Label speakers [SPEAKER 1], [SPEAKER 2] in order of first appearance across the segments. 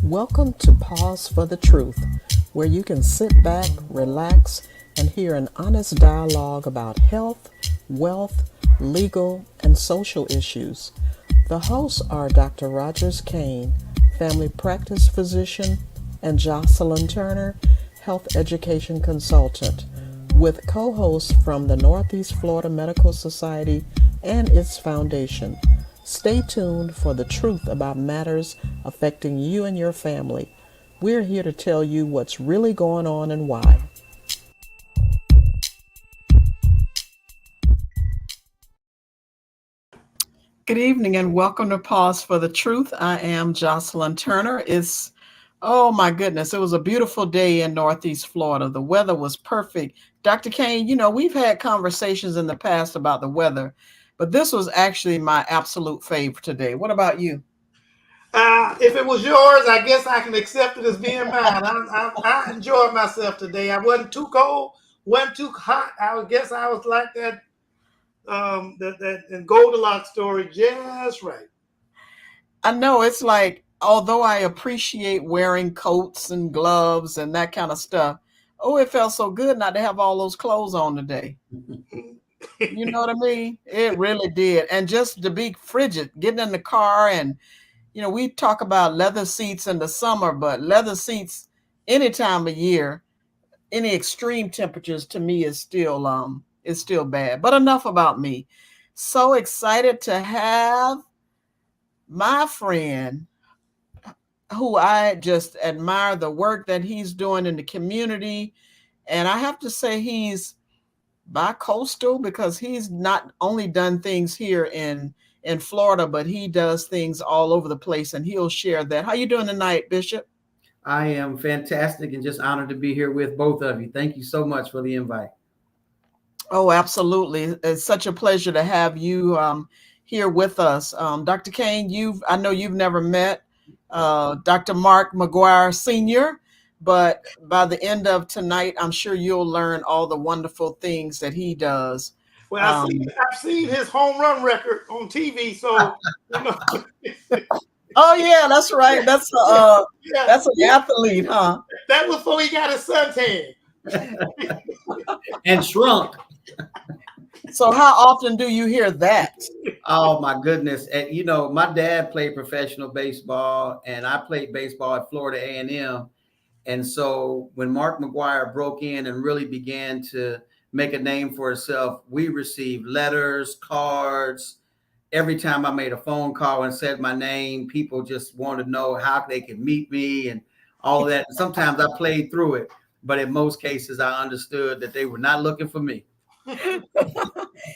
[SPEAKER 1] Welcome to Pause for the Truth, where you can sit back, relax, and hear an honest dialogue about health, wealth, legal, and social issues. The hosts are Dr. Rogers Kane, family practice physician, and Jocelyn Turner, health education consultant, with co hosts from the Northeast Florida Medical Society and its foundation. Stay tuned for the truth about matters affecting you and your family. We're here to tell you what's really going on and why. Good evening and welcome to Pause for the Truth. I am Jocelyn Turner. Oh my goodness, it was a beautiful day in Northeast Florida. The weather was perfect. Dr. Kane, we've had conversations in the past about the weather, but this was actually my absolute favorite today. What about you?
[SPEAKER 2] If it was yours, I guess I can accept it as being mine. I enjoyed myself today. I wasn't too cold, wasn't too hot. I guess I was like that Goldilocks story, just right.
[SPEAKER 1] I know it's like, although I appreciate wearing coats and gloves and that kind of stuff, oh, it felt so good not to have all those clothes on today. You know what I mean? It really did. And just to be frigid, getting in the car and, we talk about leather seats in the summer, but leather seats any time of year, any extreme temperatures to me is still bad. But enough about me. So excited to have my friend who I just admire the work that he's doing in the community. And I have to say he's bi-coastal because he's not only done things here in Florida, but he does things all over the place and he'll share that. How you doing tonight, Bishop?
[SPEAKER 3] I am fantastic and just honored to be here with both of you. Thank you so much for the invite.
[SPEAKER 1] Oh, absolutely. It's such a pleasure to have you here with us. Dr. Kane, I know you've never met Dr. Mark McGuire Sr., but by the end of tonight, I'm sure you'll learn all the wonderful things that he does.
[SPEAKER 2] Well, I've seen his home run record on TV, so you know.
[SPEAKER 1] Oh yeah, that's right. That's an athlete, huh?
[SPEAKER 2] That was before he got his suntan.
[SPEAKER 3] And shrunk.
[SPEAKER 1] So how often do you hear that?
[SPEAKER 3] Oh my goodness. And my dad played professional baseball and I played baseball at Florida A&M. And so when Mark McGuire broke in and really began to make a name for himself, we received letters, cards. Every time I made a phone call and said my name, people just wanted to know how they could meet me and all of that. Sometimes I played through it, but in most cases, I understood that they were not looking for me.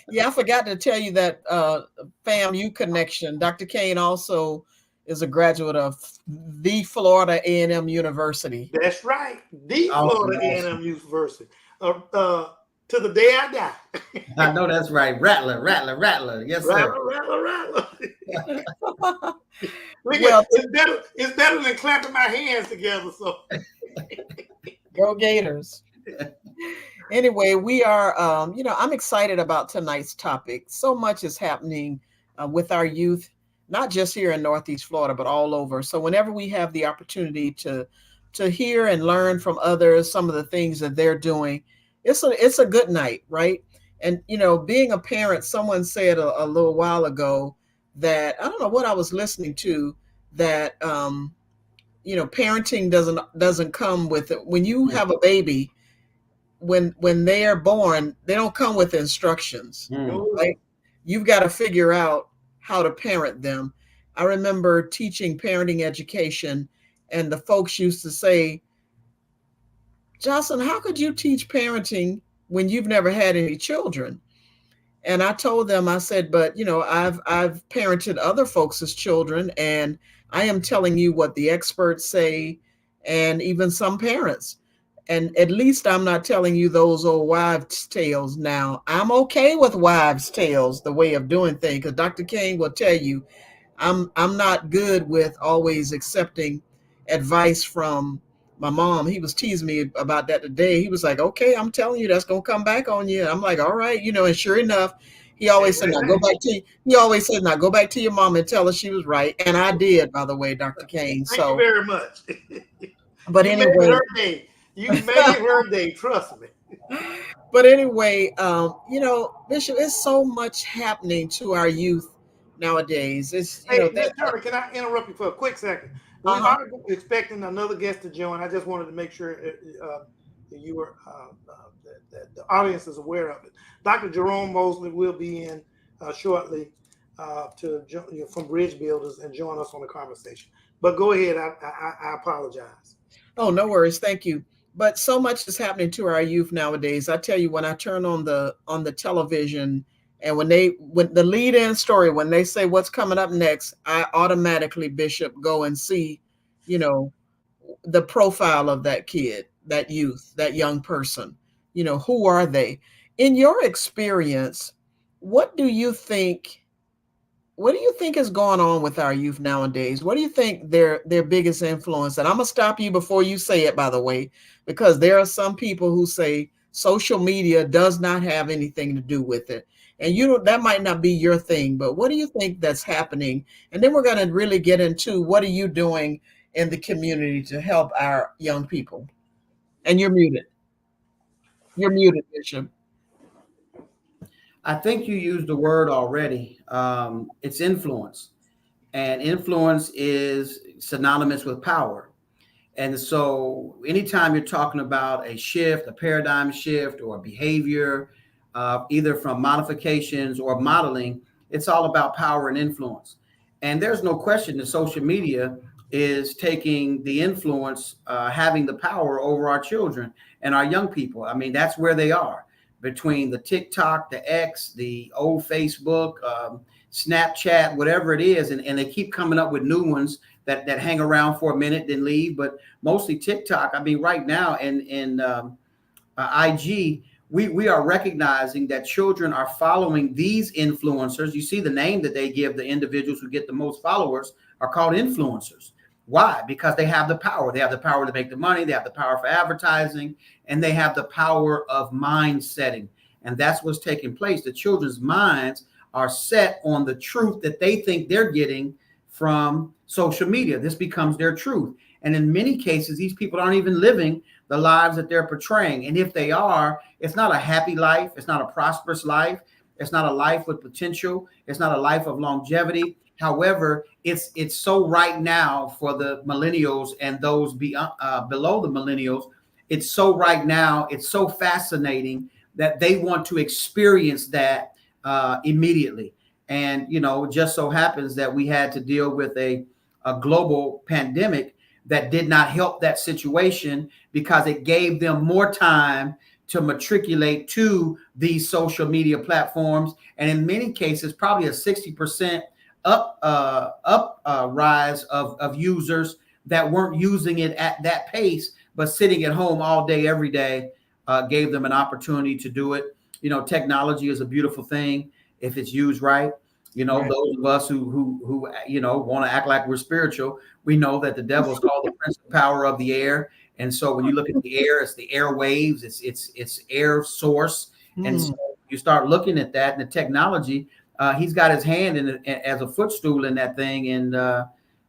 [SPEAKER 1] Yeah, I forgot to tell you that FAMU connection. Dr. Kane also is a graduate of the Florida A&M University.
[SPEAKER 2] That's right, the Florida A&M University. To the day I die.
[SPEAKER 3] I know that's right. Rattler. Yes, sir.
[SPEAKER 2] Rattler. Well, it's better than clapping my hands together. So
[SPEAKER 1] go Gators. Anyway, we are, I'm excited about tonight's topic. So much is happening with our youth, not just here in Northeast Florida, but all over. So whenever we have the opportunity to hear and learn from others, some of the things that they're doing, it's a good night, right? And, being a parent, someone said a little while ago that, I don't know what I was listening to, that, parenting doesn't come with it. When you have a baby, when they are born, they don't come with instructions. Right? You've got to figure out how to parent them. I remember teaching parenting education, and the folks used to say, Jocelyn, how could you teach parenting when you've never had any children? And I told them, I said, but I've parented other folks' children, and I am telling you what the experts say, and even some parents. And at least I'm not telling you those old wives' tales now. I'm okay with wives' tales, the way of doing things, because Dr. King will tell you, I'm not good with always accepting advice from my mom. He was teasing me about that today. He was like, okay, I'm telling you, that's going to come back on you. I'm like, all right, and sure enough, He always said, "Now go back to." He always said, "Now go back to your mom and tell her she was right." And I did, by the way, Dr. Kane.
[SPEAKER 2] Thank you
[SPEAKER 1] So,
[SPEAKER 2] very much.
[SPEAKER 1] but
[SPEAKER 2] You made
[SPEAKER 1] anyway,
[SPEAKER 2] her day. You made her day. Trust me.
[SPEAKER 1] but anyway, Bishop, it's so much happening to our youth nowadays. It's
[SPEAKER 2] Hey, Miss Turner, can I interrupt you for a quick second? We
[SPEAKER 1] uh-huh.
[SPEAKER 2] are expecting another guest to join. I just wanted to make sure that you were that the audience is aware of it. Dr. Jerome Mosley will be in shortly from Bridge Builders and join us on the conversation. But go ahead. I apologize.
[SPEAKER 1] Oh, no worries. Thank you. But so much is happening to our youth nowadays. I tell you, when I turn on the television, and when the lead in story, when they say what's coming up next, I automatically, Bishop, go and see, the profile of that kid, that youth, that young person. Who are they? In your experience, what do you think? What do you think is going on with our youth nowadays? What do you think their biggest influence? And I'm gonna stop you before you say it, by the way, because there are some people who say social media does not have anything to do with it. And that might not be your thing, but what do you think that's happening? And then we're gonna really get into what are you doing in the community to help our young people. And you're muted. You're muted, Bishop.
[SPEAKER 3] I think you used the word already. It's influence, and influence is synonymous with power. And so, anytime you're talking about a shift, a paradigm shift, or a behavior, either from modifications or modeling, it's all about power and influence. And there's no question that social media is taking the influence, having the power over our children and our young people. I mean, that's where they are, between the TikTok, the X, the old Facebook, Snapchat, whatever it is. And they keep coming up with new ones that hang around for a minute, then leave. But mostly TikTok. I mean, right now in IG, we are recognizing that children are following these influencers. You see the name that they give the individuals who get the most followers are called influencers. Why? Because they have the power. They have the power to make the money. They have the power for advertising, and they have the power of mind setting. And that's what's taking place. The children's minds are set on the truth that they think they're getting from social media. This becomes their truth. And in many cases, these people aren't even living the lives that they're portraying. And if they are, it's not a happy life. It's not a prosperous life. It's not a life with potential. It's not a life of longevity. However, it's so right now for the millennials and those below the millennials. It's so right now. It's so fascinating that they want to experience that immediately. And, just so happens that we had to deal with a global pandemic that did not help that situation, because it gave them more time to matriculate to these social media platforms. And in many cases, probably a 60% rise of users that weren't using it at that pace, but sitting at home all day, every day, gave them an opportunity to do it. Technology is a beautiful thing if it's used right.
[SPEAKER 1] Right.
[SPEAKER 3] Those of us who want to act like we're spiritual, we know that the devil is called the prince of power of the air. And so when you look at the air, it's the air waves, it's air source. And so you start looking at that and the technology, he's got his hand in it as a footstool in that thing. And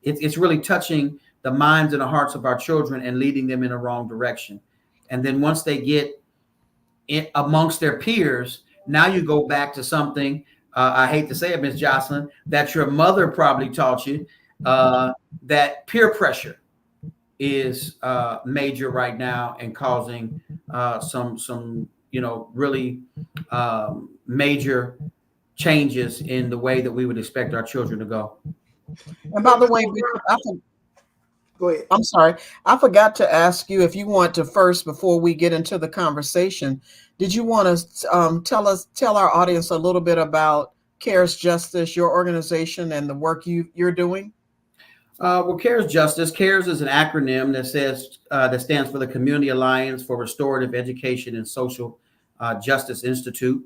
[SPEAKER 3] it's really touching the minds and the hearts of our children and leading them in the wrong direction. And then once they get amongst their peers, now you go back to something, I hate to say it, Ms. Jocelyn, that your mother probably taught you, that peer pressure is major right now and causing some really major changes in the way that we would expect our children to go.
[SPEAKER 1] And by the way,
[SPEAKER 2] Go ahead.
[SPEAKER 1] I'm sorry, I forgot to ask you if you want to first, before we get into the conversation, did you want to tell our audience a little bit about CARES Justice, your organization, and the work you're doing?
[SPEAKER 3] Well, CARES Justice. CARES is an acronym that stands for the Community Alliance for Restorative Education and Social Justice Institute.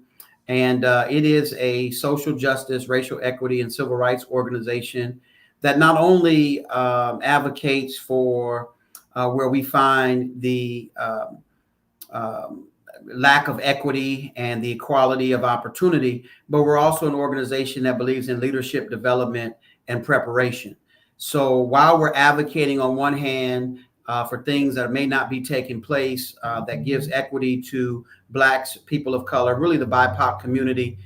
[SPEAKER 3] And it is a social justice, racial equity, and civil rights organization that not only advocates for where we find the lack of equity and the equality of opportunity, but we're also an organization that believes in leadership development and preparation. So while we're advocating on one hand for things that may not be taking place, that gives equity to Blacks, people of color, really the BIPOC community,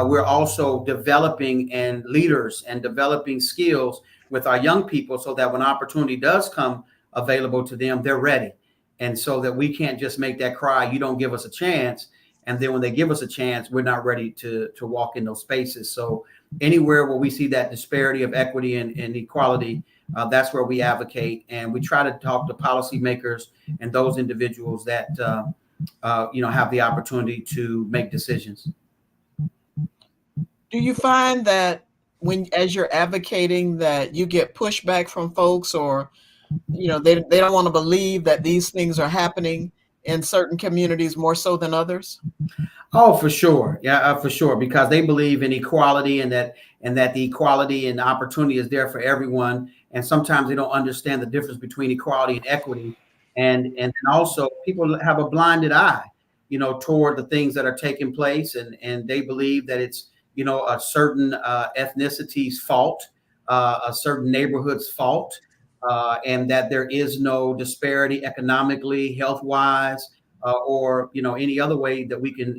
[SPEAKER 3] we're also developing and leaders and developing skills with our young people so that when opportunity does come available to them, they're ready. And so that we can't just make that cry, you don't give us a chance. And then when they give us a chance, we're not ready to walk in those spaces. So anywhere where we see that disparity of equity and equality, that's where we advocate. And we try to talk to policymakers and those individuals that, have the opportunity to make decisions.
[SPEAKER 1] Do you find that as you're advocating that you get pushback from folks, or they don't want to believe that these things are happening in certain communities more so than others?
[SPEAKER 3] Oh, for sure. Yeah, for sure. Because they believe in equality and that the equality and opportunity is there for everyone. And sometimes they don't understand the difference between equality and equity. And also people have a blinded eye, toward the things that are taking place. And they believe that it's, a certain ethnicity's fault, a certain neighborhood's fault, and that there is no disparity economically, health-wise, or any other way that we can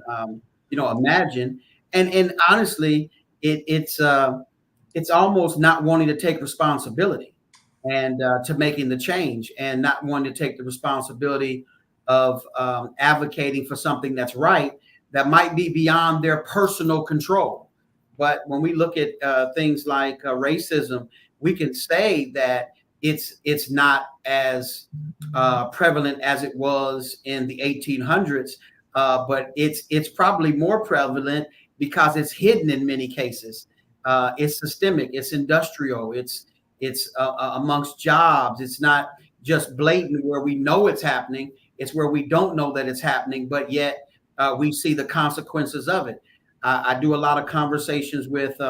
[SPEAKER 3] imagine. And honestly, it's almost not wanting to take responsibility and to making the change, and not wanting to take the responsibility of advocating for something that's right, that might be beyond their personal control. But when we look at things like racism, we can say that it's not as prevalent as it was in the 1800s, but it's probably more prevalent because it's hidden in many cases. It's systemic, it's industrial, it's amongst jobs. It's not just blatant where we know it's happening. It's where we don't know that it's happening, but yet we see the consequences of it. I do a lot of conversations with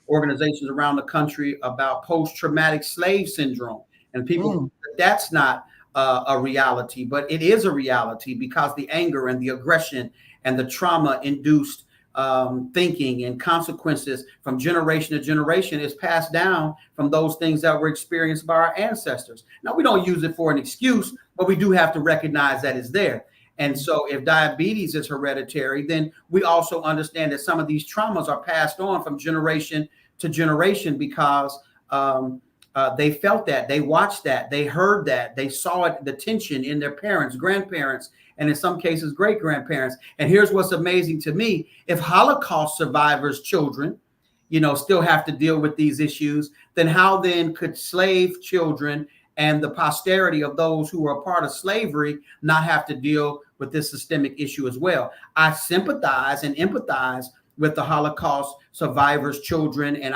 [SPEAKER 3] organizations around the country about post-traumatic slave syndrome, and people, that's not a reality, but it is a reality because the anger and the aggression and the trauma induced thinking and consequences from generation to generation is passed down from those things that were experienced by our ancestors. Now, we don't use it for an excuse, but we do have to recognize that it's there. And so if diabetes is hereditary, then we also understand that some of these traumas are passed on from generation to generation because they felt that, they watched that, they heard that, they saw it, the tension in their parents, grandparents, and in some cases, great-grandparents. And here's what's amazing to me. If Holocaust survivors' children, still have to deal with these issues, then how then could slave children and the posterity of those who were a part of slavery not have to deal with this systemic issue as well? I sympathize and empathize with the Holocaust survivors' children. And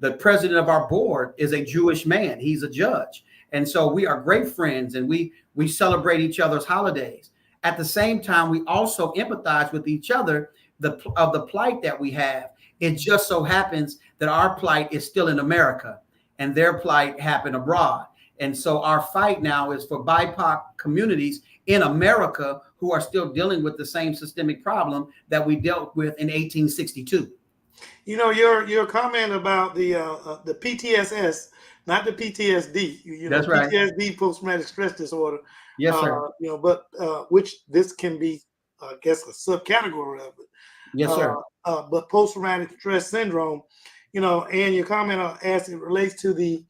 [SPEAKER 3] the president of our board is a Jewish man. He's a judge. And so we are great friends, and we celebrate each other's holidays. At the same time, we also empathize with each other of the plight that we have. It just so happens that our plight is still in America and their plight happened abroad. And so our fight now is for BIPOC communities in America who are still dealing with the same systemic problem that we dealt with in 1862.
[SPEAKER 2] Your comment about the PTSS, not the PTSD.
[SPEAKER 3] That's right.
[SPEAKER 2] PTSD, post-traumatic stress disorder.
[SPEAKER 3] Yes, sir.
[SPEAKER 2] But which this can be, I guess, a subcategory of it.
[SPEAKER 3] Yes, sir.
[SPEAKER 2] But post-traumatic stress syndrome, and your comment as it relates to the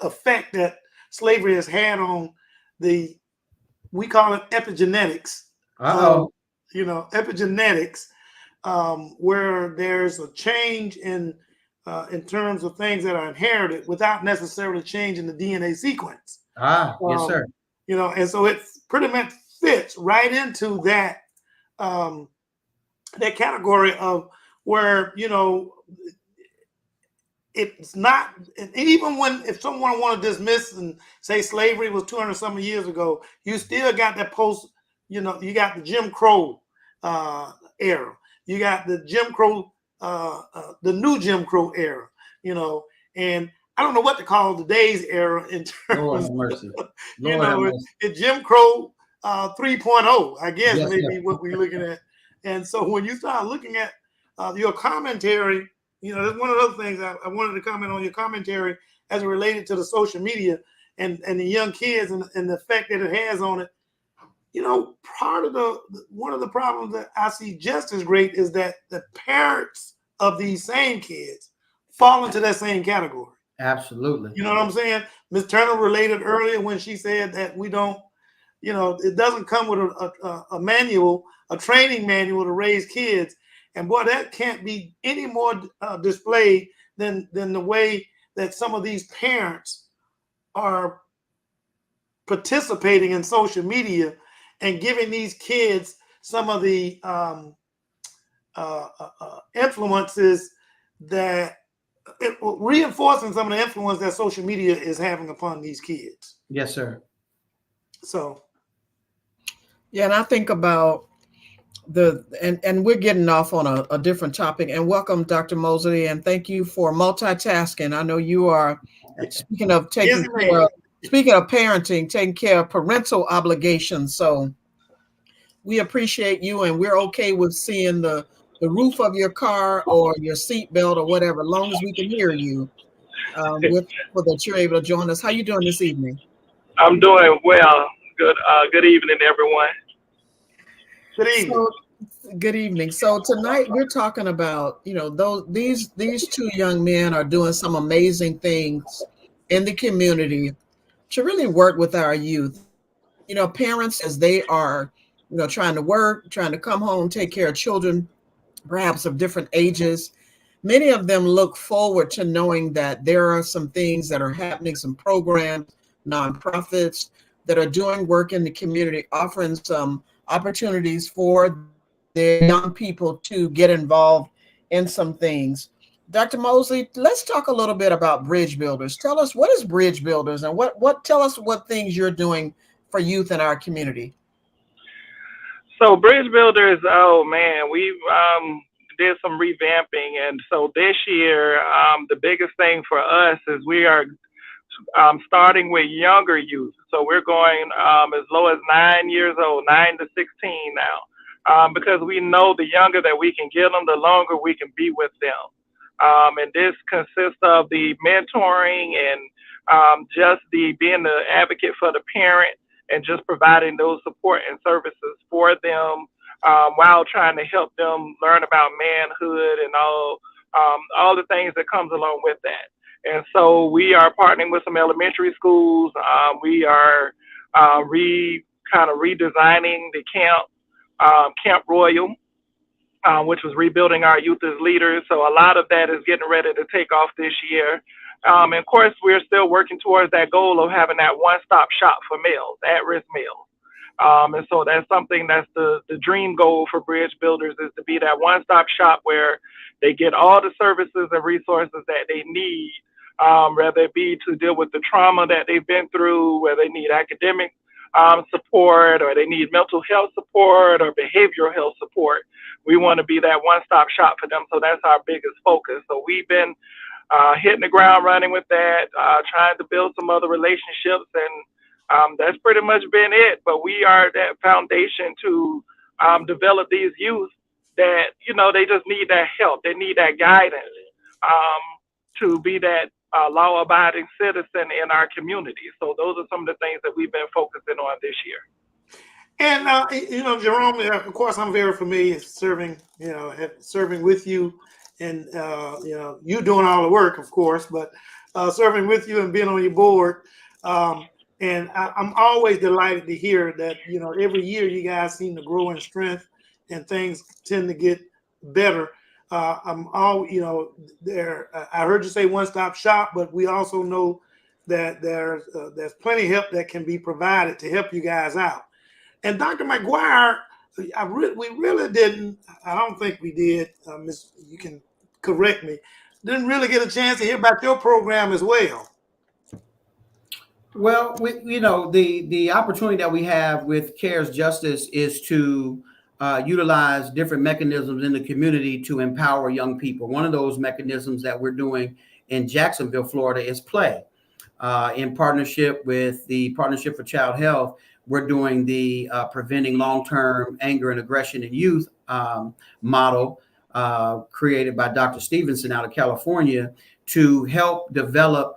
[SPEAKER 2] effect that slavery has had on we call it epigenetics. Epigenetics, where there's a change in terms of things that are inherited without necessarily changing the DNA sequence.
[SPEAKER 3] Yes, sir.
[SPEAKER 2] And so it pretty much fits right into that that category of where it's not, and even if someone want to dismiss and say slavery was 200 something years ago, you still got that you got the Jim Crow era, you got the Jim Crow, the new Jim Crow era, and I don't know what to call today's era in
[SPEAKER 3] Lord
[SPEAKER 2] terms
[SPEAKER 3] have mercy.
[SPEAKER 2] of,
[SPEAKER 3] Lord have mercy.
[SPEAKER 2] it's Jim Crow 3.0, I guess,
[SPEAKER 3] Yes,
[SPEAKER 2] maybe
[SPEAKER 3] sir.
[SPEAKER 2] what we're looking at. And so when you start looking at your commentary, that's one of those things I wanted to comment on your commentary as it related to the social media and the young kids and the effect that it has on it. Part of one of the problems that I see just as great is that the parents of these same kids fall into that same category.
[SPEAKER 3] Absolutely.
[SPEAKER 2] You know what I'm saying? Ms. Turner related earlier when she said that we don't, it doesn't come with a manual, a training manual to raise kids. And boy, that can't be any more displayed than the way that some of these parents are participating in social media and giving these kids some of the influences that reinforcing some of the influence that social media is having upon these kids.
[SPEAKER 3] Yes, sir.
[SPEAKER 2] So,
[SPEAKER 1] yeah, and I think about and we're getting off on a different topic. And welcome, Dr. Mosley, and thank you for multitasking. I know you are speaking of parenting, taking care of parental obligations. So we appreciate you, and we're okay with seeing the roof of your car or your seatbelt or whatever, as long as we can hear you. For that you're able to join us. How you doing this evening?
[SPEAKER 4] I'm doing well. Good evening, everyone.
[SPEAKER 2] Good evening.
[SPEAKER 1] Good evening. So tonight we're talking about, these two young men are doing some amazing things in the community to really work with our youth. Parents, as they are, trying to work, trying to come home, take care of children, perhaps of different ages. Many of them look forward to knowing that there are some things that are happening, some programs, nonprofits that are doing work in the community, offering some opportunities for their young people to get involved in some things. Dr. Mosley, let's talk a little bit about Bridge Builders. Tell us, what is Bridge Builders, and tell us what things you're doing for youth in our community.
[SPEAKER 4] So Bridge Builders, oh man, we did some revamping, and so this year the biggest thing for us is we are starting with younger youth. So we're going as low as 9 years old, 9 to 16 now, because we know the younger that we can get them, the longer we can be with them. And this consists of the mentoring and just being the advocate for the parent and just providing those support and services for them while trying to help them learn about manhood and all the things that comes along with that. And so we are partnering with some elementary schools. We are kind of redesigning the Camp Royal, which was rebuilding our youth as leaders. So a lot of that is getting ready to take off this year. And of course, we're still working towards that goal of having that one-stop shop for males, at-risk males. And so that's something that's the dream goal for Bridge Builders, is to be that one-stop shop where they get all the services and resources that they need, whether it be to deal with the trauma that they've been through, whether they need academic support, or they need mental health support or behavioral health support. We want to be that one-stop shop for them. So that's our biggest focus. So we've been hitting the ground running with that, trying to build some other relationships, and that's pretty much been it. But we are that foundation to develop these youth that, they just need that help. They need that guidance to be that law-abiding citizen in our community. So those are some of the things that we've been focusing on this year.
[SPEAKER 2] And Jerome, of course, I'm very familiar serving with you, and you doing all the work, of course, but serving with you and being on your board. And I'm always delighted to hear that every year you guys seem to grow in strength and things tend to get better. I heard you say one-stop shop, but we also know that there's plenty of help that can be provided to help you guys out. And Dr. McGuire, we really didn't. I don't think we did. You can correct me. Didn't really get a chance to hear about your program as well.
[SPEAKER 3] Well, the opportunity that we have with CARES Justice is to utilize different mechanisms in the community to empower young people. One of those mechanisms that we're doing in Jacksonville, Florida, is play. In partnership with the Partnership for Child Health, we're doing the Preventing Long-Term Anger and Aggression in Youth model created by Dr. Stevenson out of California to help develop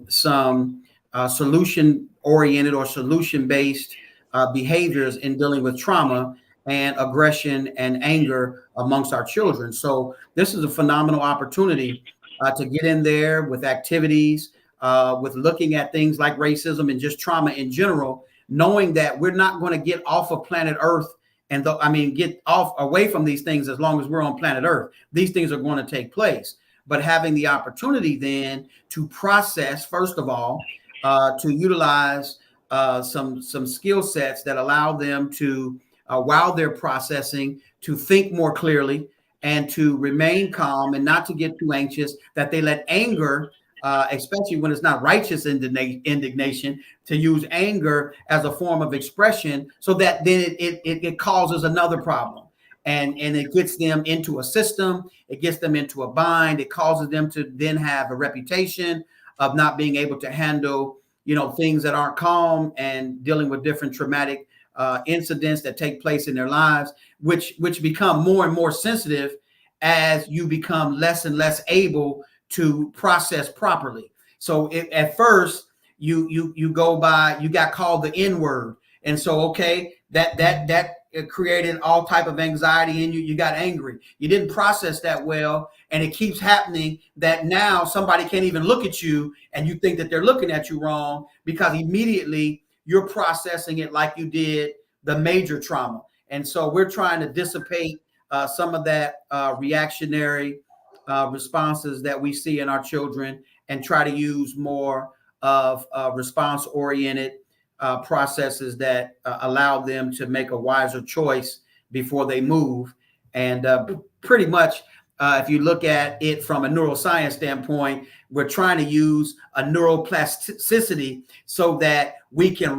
[SPEAKER 3] some solution-oriented or solution-based behaviors in dealing with trauma and aggression and anger amongst our children. So this is a phenomenal opportunity to get in there with activities, with looking at things like racism and just trauma in general, knowing that we're not going to get off of planet Earth and get off away from these things as long as we're on planet Earth. These things are going to take place. But having the opportunity then to process, first of all, to utilize some skill sets that allow them to, while they're processing, to think more clearly and to remain calm and not to get too anxious, that they let anger, especially when it's not righteous indignation, to use anger as a form of expression, so that then it causes another problem. And it gets them into a system, it gets them into a bind, it causes them to then have a reputation of not being able to handle, things that aren't calm and dealing with different traumatic incidents that take place in their lives, which become more and more sensitive as you become less and less able to process properly. So at first you go by, you got called the N-word. And so, okay, that it created all type of anxiety in you. You got angry. You didn't process that well. And it keeps happening that now somebody can't even look at you and you think that they're looking at you wrong, because immediately you're processing it like you did the major trauma. And so we're trying to dissipate some of that reactionary responses that we see in our children and try to use more of response-oriented processes that allow them to make a wiser choice before they move. And pretty much, if you look at it from a neuroscience standpoint, we're trying to use a neuroplasticity so that we can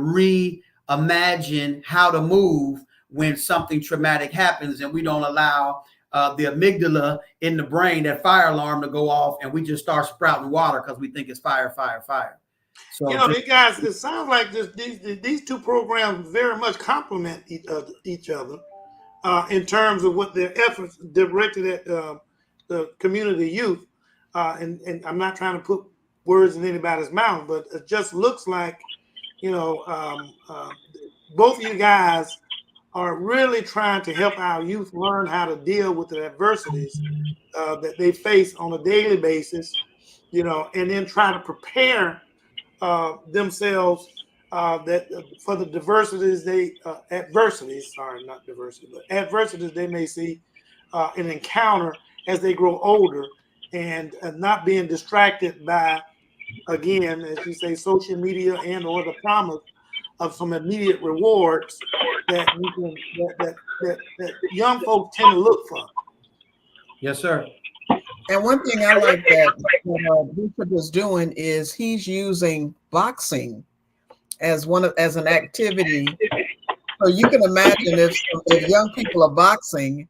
[SPEAKER 3] reimagine how to move when something traumatic happens, and we don't allow the amygdala in the brain, that fire alarm, to go off, and we just start sprouting water because we think it's fire, fire, fire. So
[SPEAKER 2] these guys, it sounds like these two programs very much complement each other in terms of what their efforts directed at the community youth. And I'm not trying to put words in anybody's mouth, but it just looks like, both of you guys are really trying to help our youth learn how to deal with the adversities that they face on a daily basis, and then try to prepare themselves for the adversities they may see and encounter as they grow older, and not being distracted by, again, as you say, social media and or the promise of some immediate rewards that young folks tend to look for.
[SPEAKER 3] Yes, sir.
[SPEAKER 1] And one thing I like that Bishop is doing is he's using boxing as an activity. So you can imagine if young people are boxing,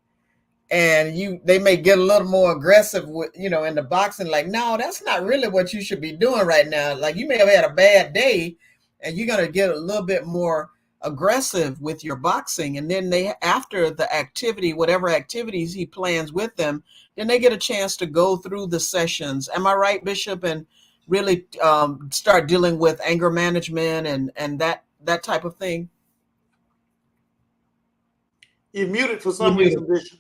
[SPEAKER 1] and they may get a little more aggressive with, in the boxing, like, no, that's not really what you should be doing right now. Like, you may have had a bad day and you're going to get a little bit more aggressive with your boxing. And then after the activity, whatever activities he plans with them, then they get a chance to go through the sessions. Am I right, Bishop? And really start dealing with anger management and that type of thing.
[SPEAKER 2] You're muted for some reason, Bishop.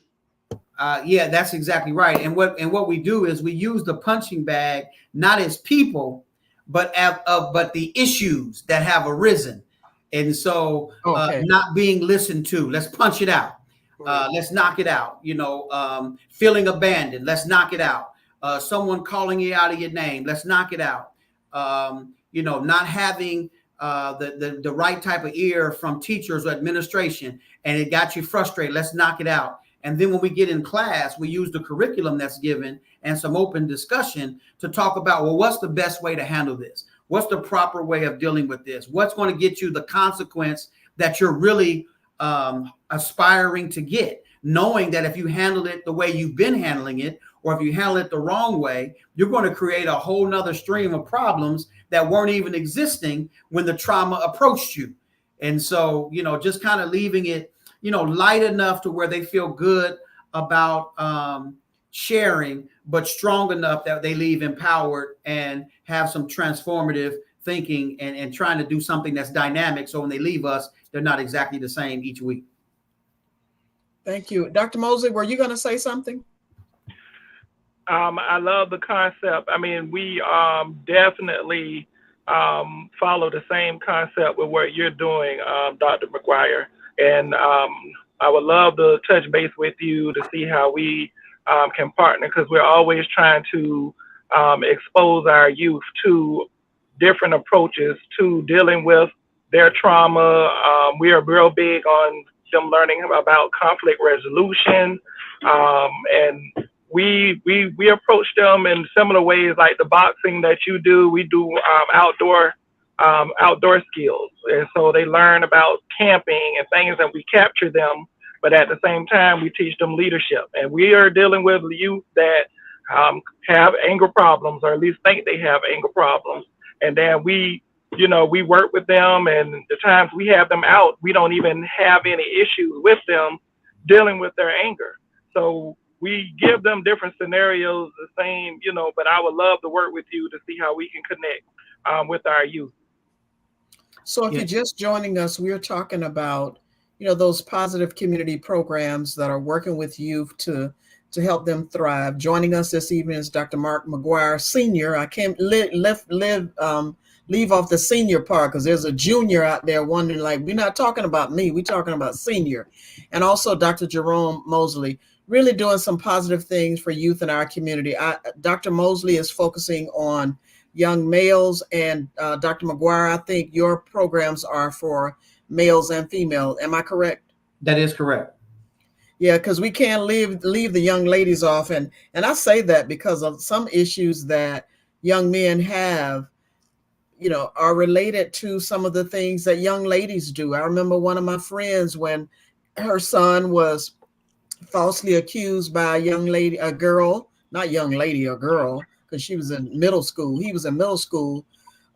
[SPEAKER 3] Yeah, that's exactly right. And what we do is we use the punching bag not as people, but the issues that have arisen. And so not being listened to, let's punch it out. Let's knock it out. Feeling abandoned, let's knock it out. Someone calling you out of your name, let's knock it out. Not having the right type of ear from teachers or administration, and it got you frustrated, let's knock it out. And then when we get in class, we use the curriculum that's given and some open discussion to talk about, well, what's the best way to handle this? What's the proper way of dealing with this? What's going to get you the consequence that you're really aspiring to get? Knowing that if you handle it the way you've been handling it, or if you handle it the wrong way, you're going to create a whole nother stream of problems that weren't even existing when the trauma approached you. And so, just kind of leaving it, light enough to where they feel good about sharing, but strong enough that they leave empowered and have some transformative thinking and trying to do something that's dynamic. So when they leave us, they're not exactly the same each week.
[SPEAKER 1] Thank you. Dr. Mosley, were you going to say something?
[SPEAKER 4] I love the concept. I mean, we definitely follow the same concept with what you're doing, Dr. McGuire. And I would love to touch base with you to see how we can partner, because we're always trying to expose our youth to different approaches to dealing with their trauma. We are real big on them learning about conflict resolution, and we approach them in similar ways, like the boxing that you do. We do outdoor skills, and so they learn about camping and things, and we capture them. But at the same time, we teach them leadership, and we are dealing with youth that have anger problems, or at least think they have anger problems, and then we work with them, and the times we have them out, we don't even have any issues with them dealing with their anger. So we give them different scenarios, the same, but I would love to work with you to see how we can connect with our youth.
[SPEAKER 1] So if you're just joining us, we're talking about, those positive community programs that are working with youth to help them thrive. Joining us this evening is Dr. Mark McGuire, Senior. I can't leave off the senior part, because there's a junior out there wondering, like, we're not talking about me, we're talking about senior. And also Dr. Jerome Mosley, really doing some positive things for youth in our community. Dr. Mosley is focusing on young males, and Dr. McGuire, I think your programs are for males and females. Am I correct?
[SPEAKER 3] That is correct.
[SPEAKER 1] Yeah, because we can't leave the young ladies off. And I say that because of some issues that young men have, are related to some of the things that young ladies do. I remember one of my friends, when her son was falsely accused by a girl, because she was in middle school. He was in middle school,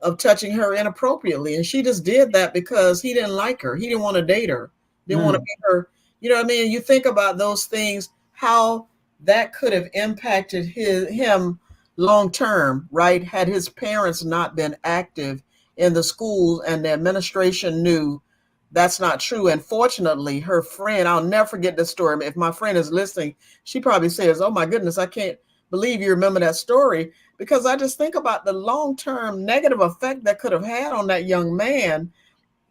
[SPEAKER 1] of touching her inappropriately. And she just did that because he didn't like her. He didn't want to date her. Didn't want to be her. You know what I mean? You think about those things, how that could have impacted him long term, right? Had his parents not been active in the schools and the administration knew that's not true. And fortunately, her friend, I'll never forget this story. If my friend is listening, she probably says, "Oh my goodness, I can't believe you remember that story," because I just think about the long-term negative effect that could have had on that young man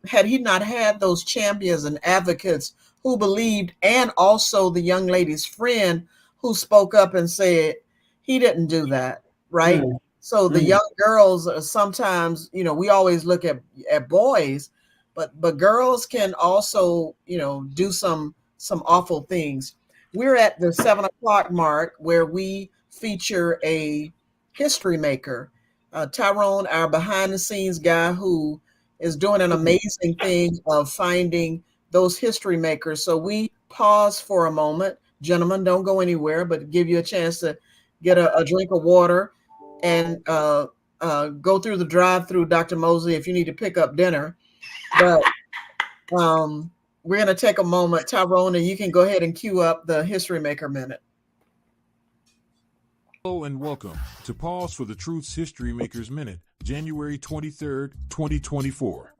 [SPEAKER 1] had he not had those champions and advocates who believed, and also the young lady's friend who spoke up and said, he didn't do that, right? So the young girls sometimes, we always look at boys, but girls can also, do some awful things. We're at the 7 o'clock mark, where we feature a history maker, Tyrone, our behind the scenes guy, who is doing an amazing thing of finding those history makers. So we pause for a moment. Gentlemen, don't go anywhere, but give you a chance to get a drink of water and go through the drive-through, Dr. Mosley, if you need to pick up dinner. But we're going to take a moment. Tyrone, and you can go ahead and cue up the History Maker Minute.
[SPEAKER 5] Hello and welcome to Pause for the Truth's History Makers Minute, January 23rd, 2024.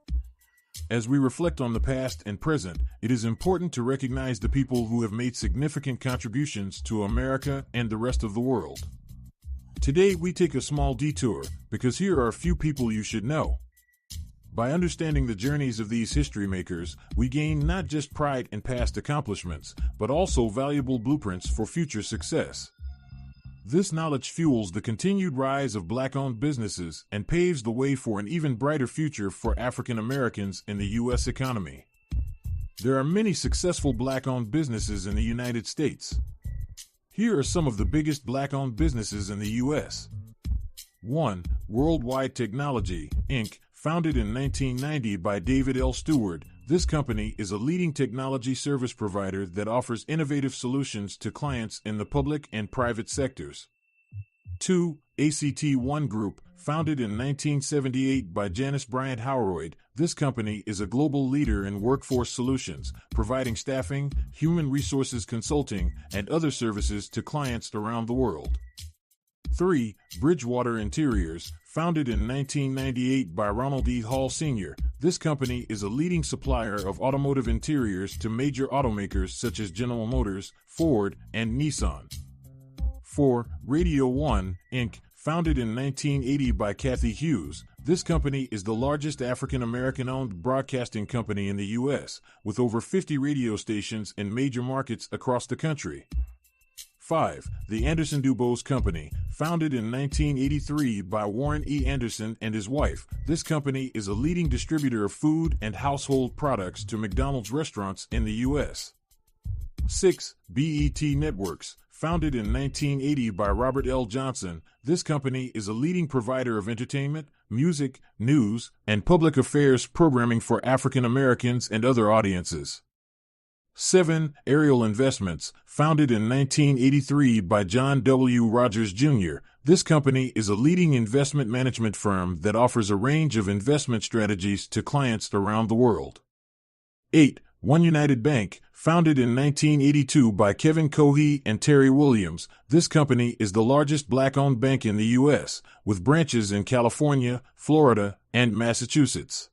[SPEAKER 5] As we reflect on the past and present, it is important to recognize the people who have made significant contributions to America and the rest of the world. Today we take a small detour because here are a few people you should know. By understanding the journeys of these history makers, we gain not just pride in past accomplishments, but also valuable blueprints for future success. This knowledge fuels the continued rise of Black-owned businesses and paves the way for an even brighter future for African Americans in the U.S. economy. There are many successful Black-owned businesses in the United States. Here are some of the biggest Black-owned businesses in the U.S. 1. Worldwide Technology, Inc., founded in 1990 by David L. Stewart, This company is a leading technology service provider that offers innovative solutions to clients in the public and private sectors. 2. ACT1 Group, founded in 1978 by Janice Bryant Howroyd. This company is a global leader in workforce solutions, providing staffing, human resources consulting, and other services to clients around the world. 3. Bridgewater Interiors, founded in 1998 by Ronald E. Hall Sr. This company is a leading supplier of automotive interiors to major automakers such as General Motors, Ford, and Nissan. 4. Radio One, Inc., founded in 1980 by Kathy Hughes. This company is the largest African-American-owned broadcasting company in the U.S., with over 50 radio stations in major markets across the country. 5. The Anderson Dubose Company, founded in 1983 by Warren E. Anderson and his wife. This company is a leading distributor of food and household products to McDonald's restaurants in the U.S. 6. BET Networks, founded in 1980 by Robert L. Johnson. This company is a leading provider of entertainment, music, news, and public affairs programming for African Americans and other audiences. 7. Ariel Investments, founded in 1983 by John W. Rogers, Jr. This company is a leading investment management firm that offers a range of investment strategies to clients around the world. 8. One United Bank, founded in 1982 by Kevin Cohey and Terry Williams. This company is the largest black-owned bank in the U.S., with branches in California, Florida, and Massachusetts.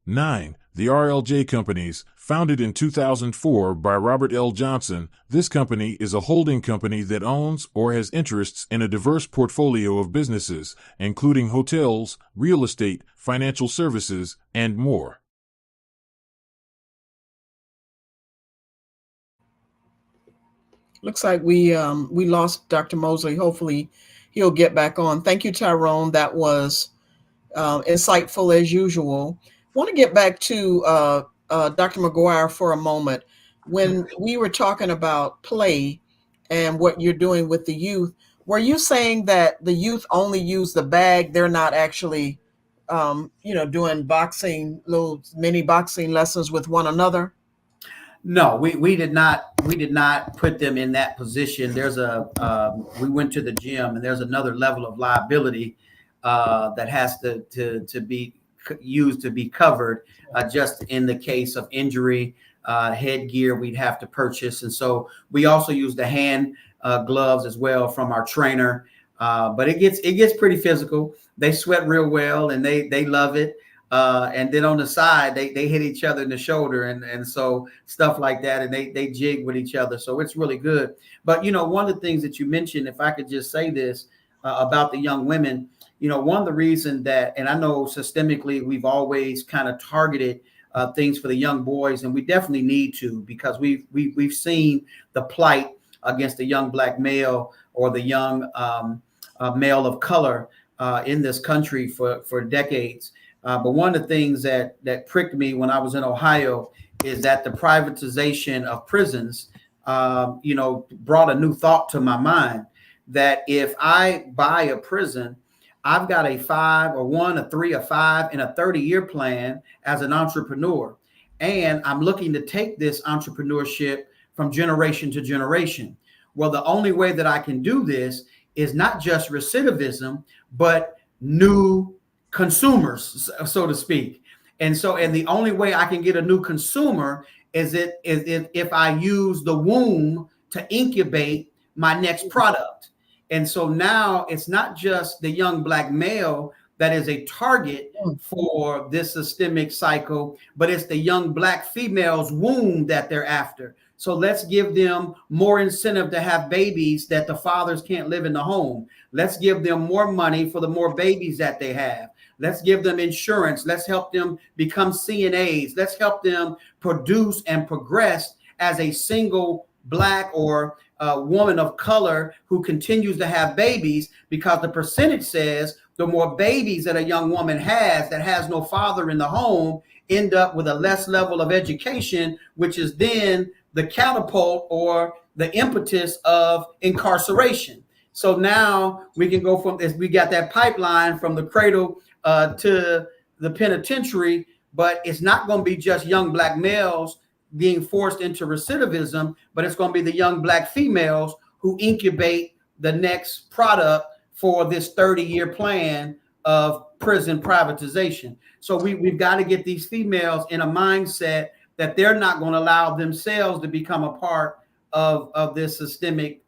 [SPEAKER 5] 9. The RLJ Companies, founded in 2004 by Robert L. Johnson. This company is a holding company that owns or has interests in a diverse portfolio of businesses, including hotels, real estate, financial services, and more.
[SPEAKER 1] Looks like we lost Dr. Mosley. Hopefully he'll get back on. Thank you, Tyrone. That was insightful as usual. Want to get back to Dr. McGuire for a moment. When we were talking about play and what you're doing with the youth, were you saying that the youth only use the bag? They're not actually, doing boxing, little mini boxing lessons with one another?
[SPEAKER 3] No, we did not put them in that position. There's we went to the gym, and there's another level of liability that has to be used to be covered just in the case of injury. Headgear we'd have to purchase, and so we also use the hand gloves as well from our trainer. But it gets pretty physical. They sweat real well, and they love it. And then on the side, they hit each other in the shoulder, and so stuff like that, and they jig with each other. So it's really good. But one of the things that you mentioned, if I could just say this about the young women. One of the reasons that, and I know systemically we've always kind of targeted things for the young boys, and we definitely need to, because we've seen the plight against the young black male or the young male of color in this country for decades. But one of the things that pricked me when I was in Ohio is that the privatization of prisons, brought a new thought to my mind, that if I buy a prison, I've got a 5 or 1, a 3, a 5, and a 30-year plan as an entrepreneur. And I'm looking to take this entrepreneurship from generation to generation. Well, the only way that I can do this is not just recidivism, but new consumers, so to speak. And the only way I can get a new consumer is if I use the womb to incubate my next product. And so now it's not just the young black male that is a target for this systemic cycle, but it's the young black female's womb that they're after. So let's give them more incentive to have babies that the fathers can't live in the home. Let's give them more money for the more babies that they have. Let's give them insurance. Let's help them become CNAs. Let's help them produce and progress as a single black or woman of color who continues to have babies, because the percentage says the more babies that a young woman has that has no father in the home end up with a less level of education, which is then the catapult or the impetus of incarceration. So now we can go from this, we got that pipeline from the cradle to the penitentiary, but it's not going to be just young black males being forced into recidivism, but it's going to be the young black females who incubate the next product for this 30-year plan of prison privatization. So we've got to get these females in a mindset that they're not going to allow themselves to become a part of this systemic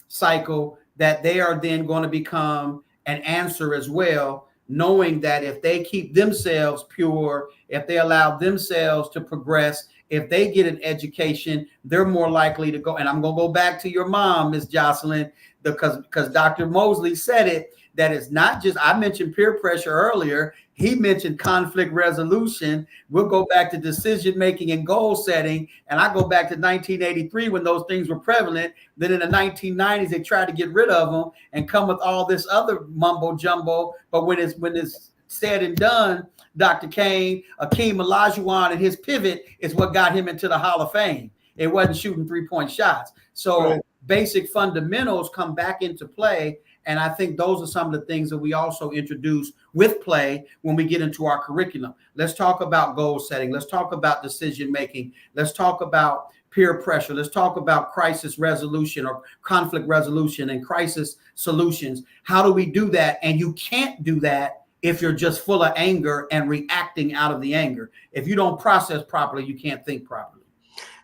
[SPEAKER 3] cycle, that they are then going to become an answer as well, knowing that if they keep themselves pure, if they allow themselves to progress, if they get an education, they're more likely to go. And I'm going to go back to your mom, Ms. Jocelyn, because Dr. Mosley said it, that it's not just, I mentioned peer pressure earlier. He mentioned conflict resolution. We'll go back to decision making and goal setting. And I go back to 1983 when those things were prevalent. Then in the 1990s, they tried to get rid of them and come with all this other mumbo jumbo. But when it's said and done, Dr. Kane, Akeem Olajuwon and his pivot is what got him into the Hall of Fame. It wasn't shooting 3-point shots. So basic fundamentals come back into play. And I think those are some of the things that we also introduce with play when we get into our curriculum. Let's talk about goal setting. Let's talk about decision making. Let's talk about peer pressure. Let's talk about crisis resolution or conflict resolution and crisis solutions. How do we do that? And you can't do that if you're just full of anger and reacting out of the anger. If you don't process properly, you can't think properly.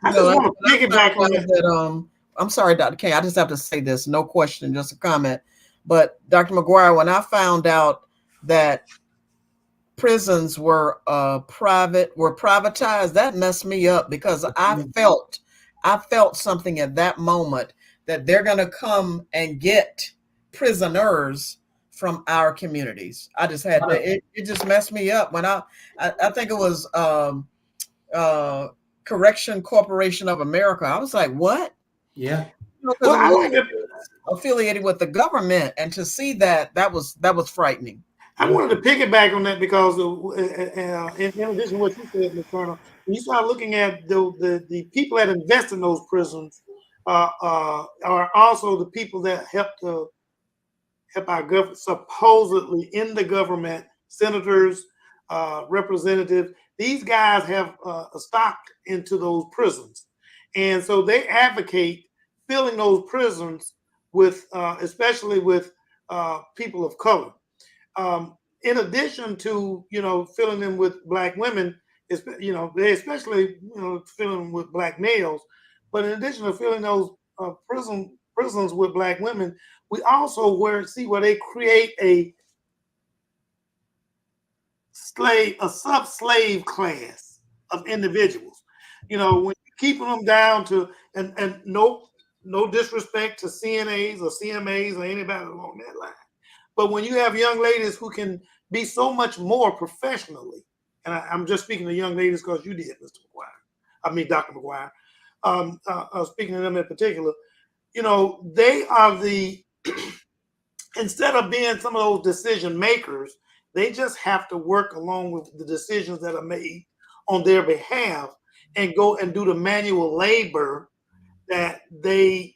[SPEAKER 2] I just want to piggyback on that.
[SPEAKER 1] I'm sorry, Dr. K. I just have to say this. No question, just a comment. But Dr. McGuire, when I found out that prisons were privatized, that messed me up, because I felt something at that moment that they're going to come and get prisoners from our communities. I just had to, it just messed me up when I think it was Correction Corporation of America. I was like, what?
[SPEAKER 3] Yeah.
[SPEAKER 2] Well, I like it.
[SPEAKER 1] Affiliated with the government, and to see that was frightening.
[SPEAKER 2] I wanted to piggyback on that because in addition to what you said, Ms. Colonel, when you start looking at the people that invest in those prisons are also the people that help our government, supposedly in the government, senators, representatives. These guys have a stock into those prisons, and so they advocate filling those prisons with, especially with people of color. In addition to, filling them with black women, they especially, filling them with black males. But in addition to filling those prisons with black women, we also see where they create a sub-slave class of individuals. When you're keeping them down to, and no disrespect to CNAs or CMAs or anybody along that line. But when you have young ladies who can be so much more professionally, and I'm just speaking to young ladies because you did, Mr. McGuire. I mean, Dr. McGuire. Speaking to them in particular, they are instead of being some of those decision makers, they just have to work along with the decisions that are made on their behalf and go and do the manual labor that they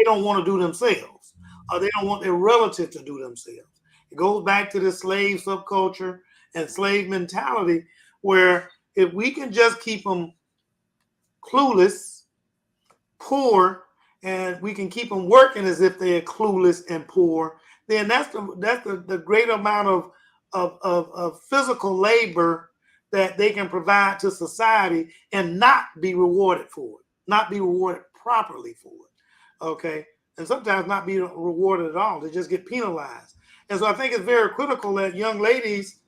[SPEAKER 2] don't want to do themselves, or they don't want their relative to do themselves. It goes back to the slave subculture and slave mentality, where if we can just keep them clueless, poor, and we can keep them working as if they're clueless and poor, then that's the great amount of physical labor that they can provide to society and not be rewarded for it, not be rewarded properly for it, okay? And sometimes not be rewarded at all. They just get penalized. And so I think it's very critical that young ladies,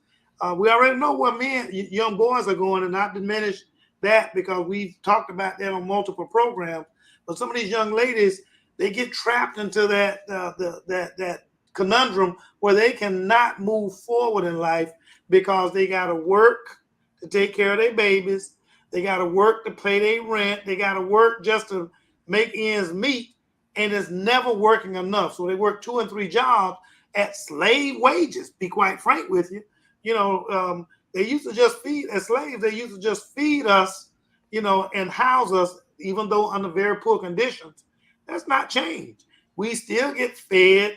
[SPEAKER 2] we already know where young boys are going, and not diminish that because we've talked about that on multiple programs. But some of these young ladies, they get trapped into that conundrum where they cannot move forward in life because they got to work to take care of their babies. They got to work to pay their rent. They got to work just to make ends meet, and it's never working enough. So they work 2 and 3 jobs at slave wages, be quite frank with you. They used to just feed, as slaves, they used to just feed us, and house us, even though under very poor conditions. That's not changed. We still get fed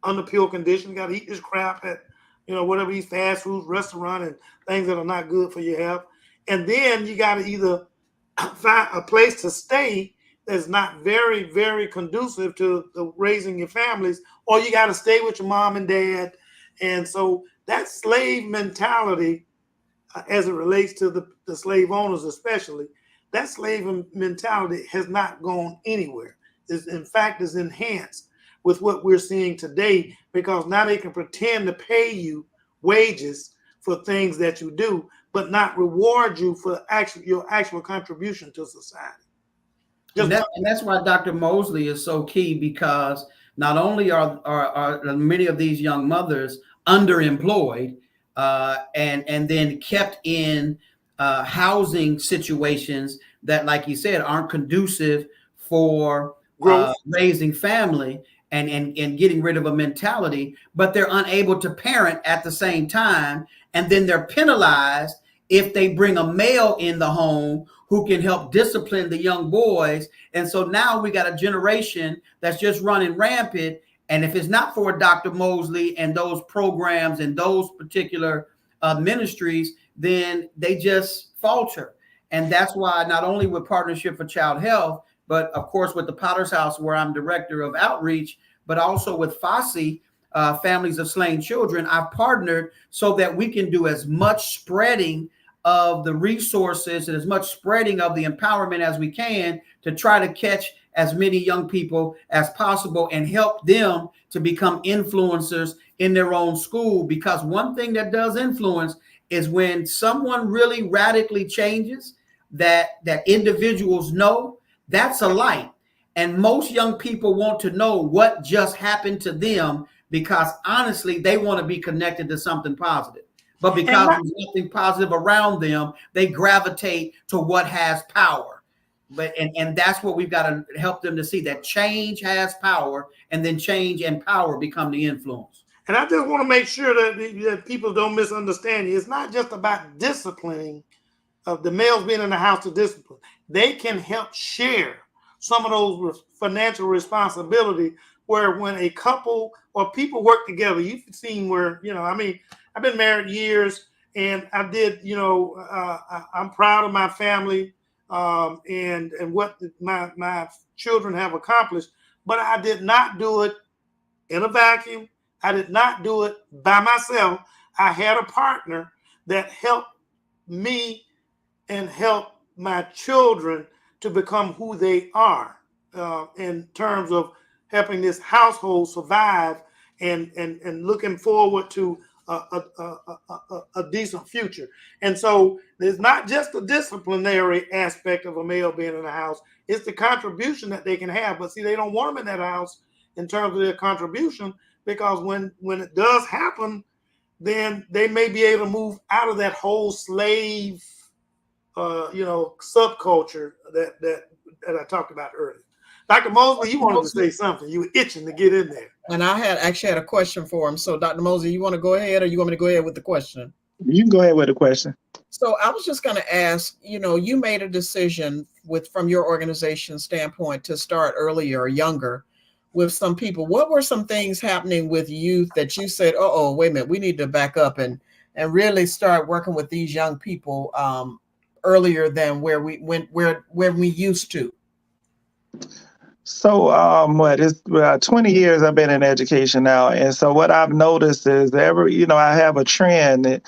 [SPEAKER 2] under poor conditions. Got to eat this crap at whatever these fast food restaurant and things that are not good for your health. And then you got to either find a place to stay that's not very, very conducive to the raising your families, or you got to stay with your mom and dad. And so that slave mentality, as it relates to the slave owners especially, that slave mentality has not gone anywhere. In fact, is enhanced with what we're seeing today, because now they can pretend to pay you wages for things that you do, but not reward you for your actual contribution to society.
[SPEAKER 3] And that's why Dr. Mosley is so key, because not only are many of these young mothers underemployed and then kept in housing situations that, like you said, aren't conducive for raising family and getting rid of a mentality, but they're unable to parent at the same time. And then they're penalized if they bring a male in the home who can help discipline the young boys. And so now we got a generation that's just running rampant. And if it's not for Dr. Mosley and those programs and those particular ministries, then they just falter. And that's why not only with Partnership for Child Health, but of course with the Potter's House, where I'm director of outreach, but also with FASI, Families of Slain Children, I've partnered so that we can do as much spreading of the resources and as much spreading of the empowerment as we can to try to catch as many young people as possible and help them to become influencers in their own school. Because one thing that does influence is when someone really radically changes that individuals know, that's a light. And most young people want to know what just happened to them, because honestly, they want to be connected to something positive. But because there's nothing positive around them, they gravitate to what has power. And that's what we've got to help them to see, that change has power, and then change and power become the influence.
[SPEAKER 2] And I just want to make sure that people don't misunderstand you. It's not just about disciplining of the males being in the house to discipline. They can help share some of those financial responsibility, where when a couple or people work together, you've seen where, I've been married years, and I did, I'm proud of my family and what my children have accomplished, but I did not do it in a vacuum. I did not do it by myself. I had a partner that helped me and helped my children to become who they are in terms of helping this household survive and looking forward to a decent future. And so there's not just the disciplinary aspect of a male being in the house, it's the contribution that they can have. But see, they don't want them in that house in terms of their contribution, because when it does happen, then they may be able to move out of that whole slave subculture that I talked about earlier. Dr. Mosley, you wanted to say something. You were itching to get in there.
[SPEAKER 1] And I had a question for him. So Dr. Mosley, you want to go ahead, or you want me to go ahead with the question?
[SPEAKER 6] You can go ahead with the question.
[SPEAKER 1] So I was just going to ask, you made a decision from your organization standpoint to start earlier or younger with some people. What were some things happening with youth that you said, oh, wait a minute, we need to back up and really start working with these young people earlier than where we used to?
[SPEAKER 6] So it's 20 years I've been in education now. And so what I've noticed is I have a trend that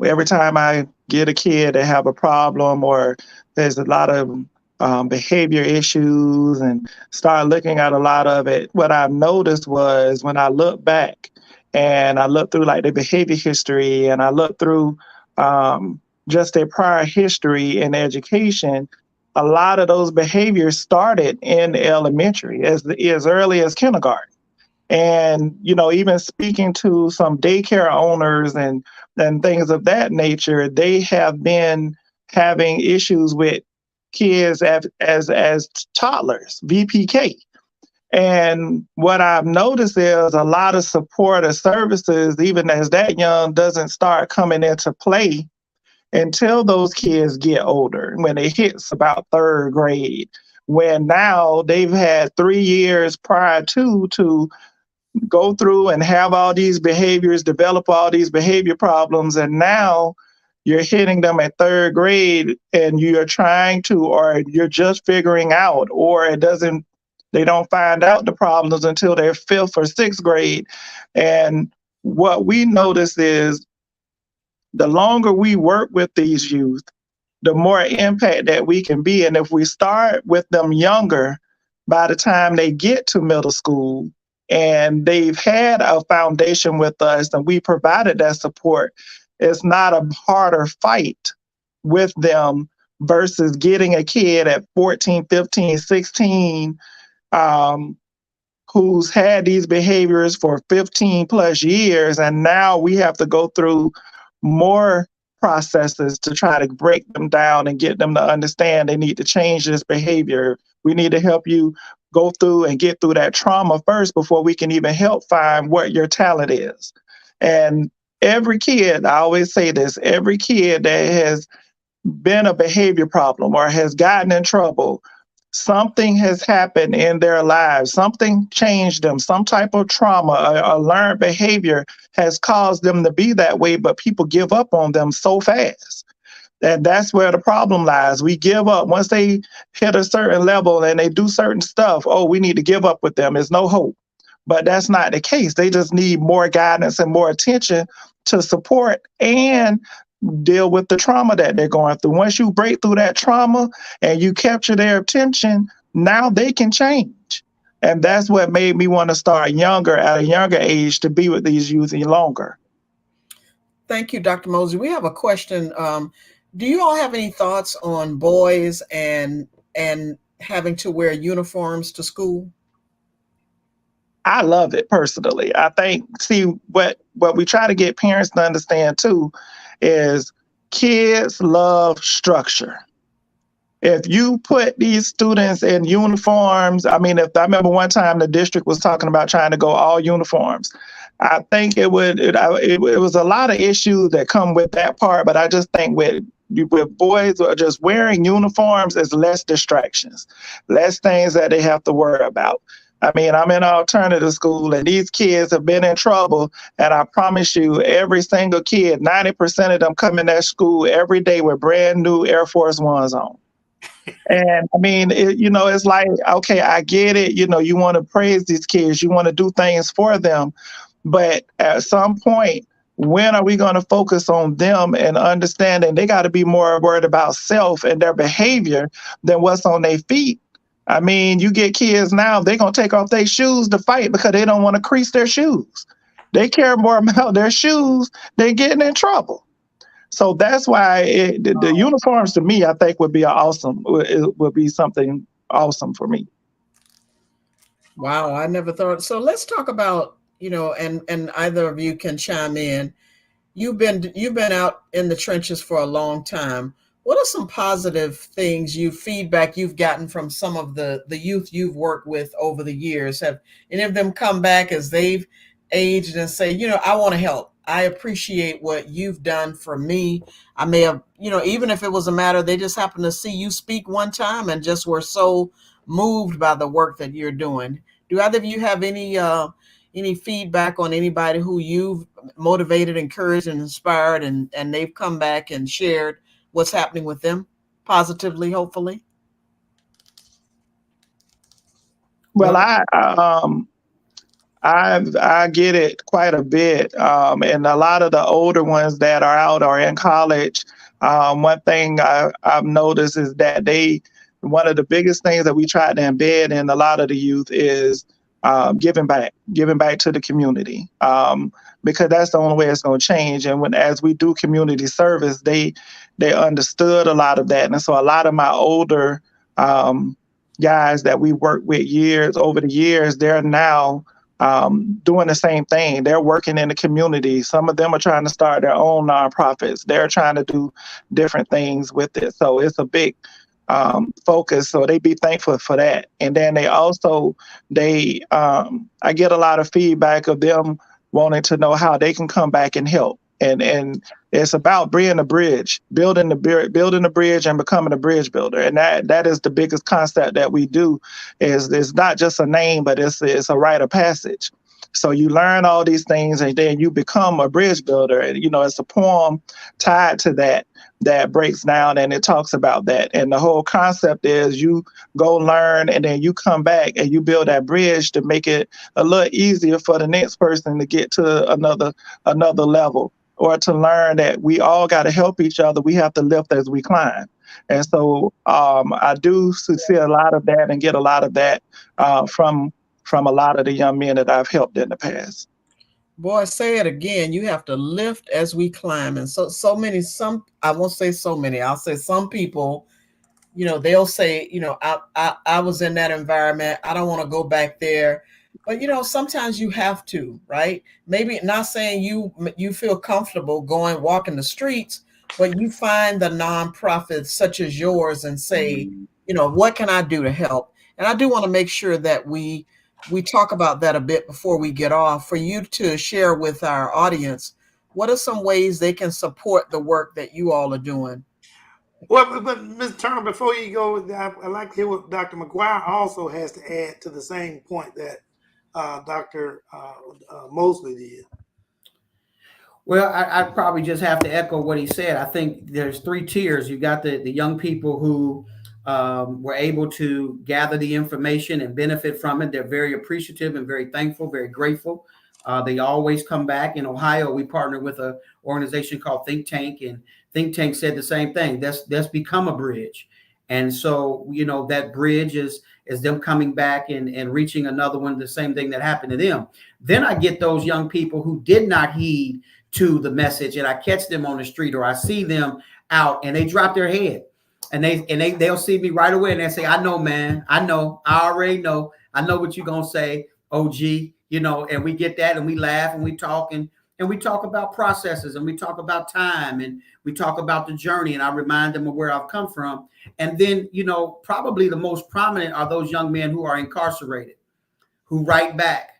[SPEAKER 6] every time I get a kid that have a problem, or there's a lot of behavior issues, and start looking at a lot of it, what I've noticed was when I look back and I look through like the behavior history, and I look through just their prior history in education, a lot of those behaviors started in elementary, as early as kindergarten. And, even speaking to some daycare owners and things of that nature, they have been having issues with kids as toddlers, VPK. And what I've noticed is a lot of support or services, even as that young, doesn't start coming into play until those kids get older, when it hits about third grade, when now they've had 3 years prior to go through and have all these behaviors, develop all these behavior problems, and now you're hitting them at third grade and you're trying to, or you're just figuring out, or they don't find out the problems until they're fifth or sixth grade. And what we notice is the longer we work with these youth, the more impact that we can be. And if we start with them younger, by the time they get to middle school and they've had a foundation with us and we provided that support, it's not a harder fight with them versus getting a kid at 14, 15, 16 who's had these behaviors for 15 plus years. And now we have to go through more processes to try to break them down and get them to understand they need to change this behavior. We need to help you go through and get through that trauma first before we can even help find what your talent is. And every kid, I always say this, every kid that has been a behavior problem or has gotten in trouble, something has happened in their lives, something changed them, some type of trauma, a learned behavior has caused them to be that way, but people give up on them so fast. And that's where the problem lies. We give up once they hit a certain level and they do certain stuff. Oh, we need to give up with them. There's no hope. But that's not the case. They just need more guidance and more attention to support and deal with the trauma that they're going through. Once you break through that trauma and you capture their attention, now they can change. And that's what made me want to start younger, at a younger age, to be with these youth longer.
[SPEAKER 1] Thank you, Dr. Mosley. We have a question. Do you all have any thoughts on boys and having to wear uniforms to school?
[SPEAKER 6] I love it personally. I think, see, what we try to get parents to understand too is kids love structure. If you put these students in uniforms, I remember one time the district was talking about trying to go all uniforms. I think it was a lot of issues that come with that part, but I just think with boys or just wearing uniforms is less distractions, less things that they have to worry about. I'm in an alternative school and these kids have been in trouble. And I promise you, every single kid, 90% of them come in that school every day with brand new Air Force Ones on. And it's like, okay, I get it. You want to praise these kids. You want to do things for them. But at some point, when are we going to focus on them and understanding they got to be more worried about self and their behavior than what's on their feet? You get kids now, they're going to take off their shoes to fight because they don't want to crease their shoes. They care more about their shoes than getting in trouble. So that's why the uniforms to me, I think would be would be something awesome for me.
[SPEAKER 1] Wow, I never thought. So let's talk about, and either of you can chime in. You've been out in the trenches for a long time. What are some positive things, feedback you've gotten from some of the youth you've worked with over the years? Have any of them come back as they've aged and say, I want to help. I appreciate what you've done for me. I may have, even if it was a matter, they just happened to see you speak one time and just were so moved by the work that you're doing. Do either of you have any feedback on anybody who you've motivated, encouraged, and inspired, and they've come back and shared what's happening with them positively, hopefully?
[SPEAKER 6] Well, I get it quite a bit. And a lot of the older ones that are out or in college, one thing I've noticed is that one of the biggest things that we try to embed in a lot of the youth is giving back to the community. Because that's the only way it's going to change. And as we do community service, they understood a lot of that. And so a lot of my older guys that we worked with over the years, they're now doing the same thing. They're working in the community. Some of them are trying to start their own nonprofits. They're trying to do different things with it. So it's a big focus. So they be thankful for that. And then I get a lot of feedback of them wanting to know how they can come back and help. And it's about building the bridge and becoming a bridge builder. And that is the biggest concept that we do. Is it's not just a name, but it's a rite of passage. So you learn all these things, and then you become a bridge builder. And it's a poem tied to that breaks down and it talks about that. And the whole concept is you go learn and then you come back and you build that bridge to make it a little easier for the next person to get to another level, or to learn that we all got to help each other. We have to lift as we climb. And so I do see a lot of that and get a lot of that from a lot of the young men that I've helped in the past.
[SPEAKER 1] Boy, say it again. You have to lift as we climb. And I won't say so many, I'll say some people, they'll say, I was in that environment. I don't want to go back there. But, sometimes you have to, right? Maybe not saying you feel comfortable walking the streets, but you find the nonprofits such as yours and say, what can I do to help? And I do want to make sure that we talk about that a bit before we get off, for you to share with our audience, what are some ways they can support the work that you all are doing?
[SPEAKER 2] Well, but Ms. Turner, before you go, I'd like to hear what Dr. McGuire also has to add to the same point that Dr. Mosley did.
[SPEAKER 3] Well, I probably just have to echo what he said. I think there's three tiers. You got the young people who were able to gather the information and benefit from it. They're very appreciative and very thankful, very grateful. They always come back. In Ohio, we partner with an organization called Think Tank, and Think Tank said the same thing. That's become a bridge. And so, that bridge is them coming back and reaching another one, the same thing that happened to them. Then I get those young people who did not heed to the message, and I catch them on the street, or I see them out and they drop their head, and they'll see me right away and they say, I know, man, I already know. I know what you're going to say, OG, and we get that and we laugh and we talk and we talk about processes and we talk about time and we talk about the journey, and I remind them of where I've come from. And then, probably the most prominent are those young men who are incarcerated, who write back,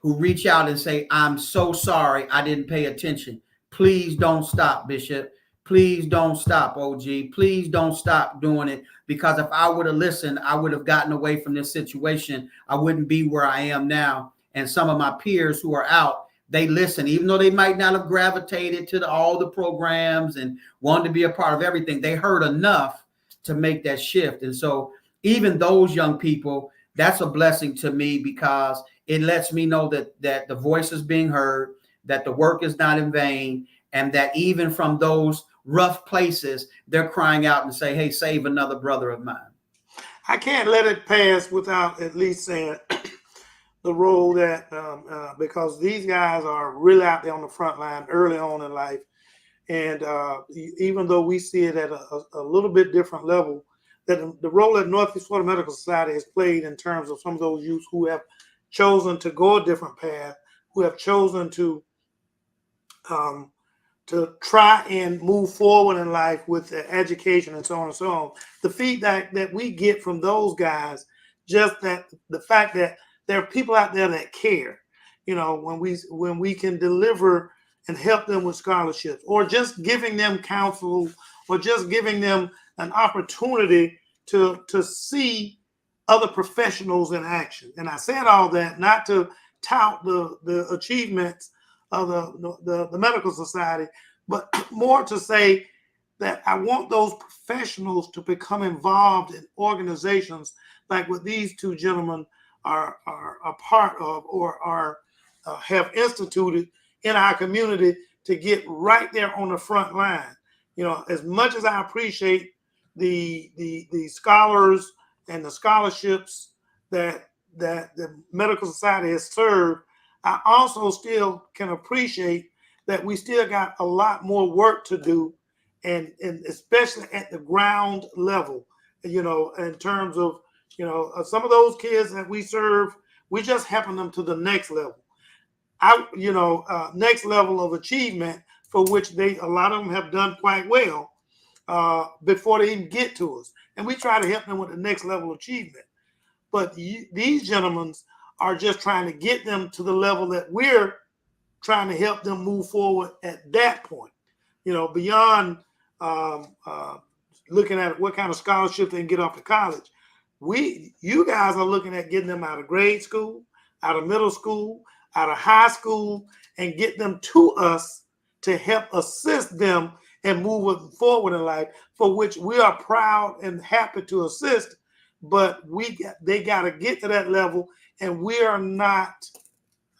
[SPEAKER 3] who reach out and say, I'm so sorry I didn't pay attention. Please don't stop, Bishop. Please don't stop, OG. Please don't stop doing it, because if I would have listened, I would have gotten away from this situation. I wouldn't be where I am now. And some of my peers who are out, they listen, even though they might not have gravitated to all the programs and wanted to be a part of everything. They heard enough to make that shift. And so even those young people, that's a blessing to me, because it lets me know that the voice is being heard, that the work is not in vain, and that even from those rough places, they're crying out and say, hey, save another brother of mine.
[SPEAKER 2] I can't let it pass without at least saying the role that, because these guys are really out there on the front line early on in life. And even though we see it at a little bit different level, that the role that Northeast Florida Medical Society has played in terms of some of those youth who have chosen to go a different path, who have chosen to try and move forward in life with their education and so on and so on. The feedback that we get from those guys, just that the fact that there are people out there that care, when we can deliver and help them with scholarships, or just giving them counsel, or just giving them an opportunity to see other professionals in action. And I said all that not to tout the achievements of the medical society, but more to say that I want those professionals to become involved in organizations like what these two gentlemen are a part of, or have instituted in our community, to get right there on the front line. As much as I appreciate the scholars and the scholarships that the medical society has served, I also still can appreciate that we still got a lot more work to do, and especially at the ground level, in terms of, some of those kids that we serve, we just helping them to the next level. Next level of achievement, for which a lot of them have done quite well before they even get to us. And we try to help them with the next level of achievement. But these gentlemen are just trying to get them to the level that we're trying to help them move forward at that point. Beyond looking at what kind of scholarship they can get off to college. You guys are looking at getting them out of grade school, out of middle school, out of high school and get them to us to help assist them and move forward in life, for which we are proud and happy to assist. But they got to get to that level, and we are not,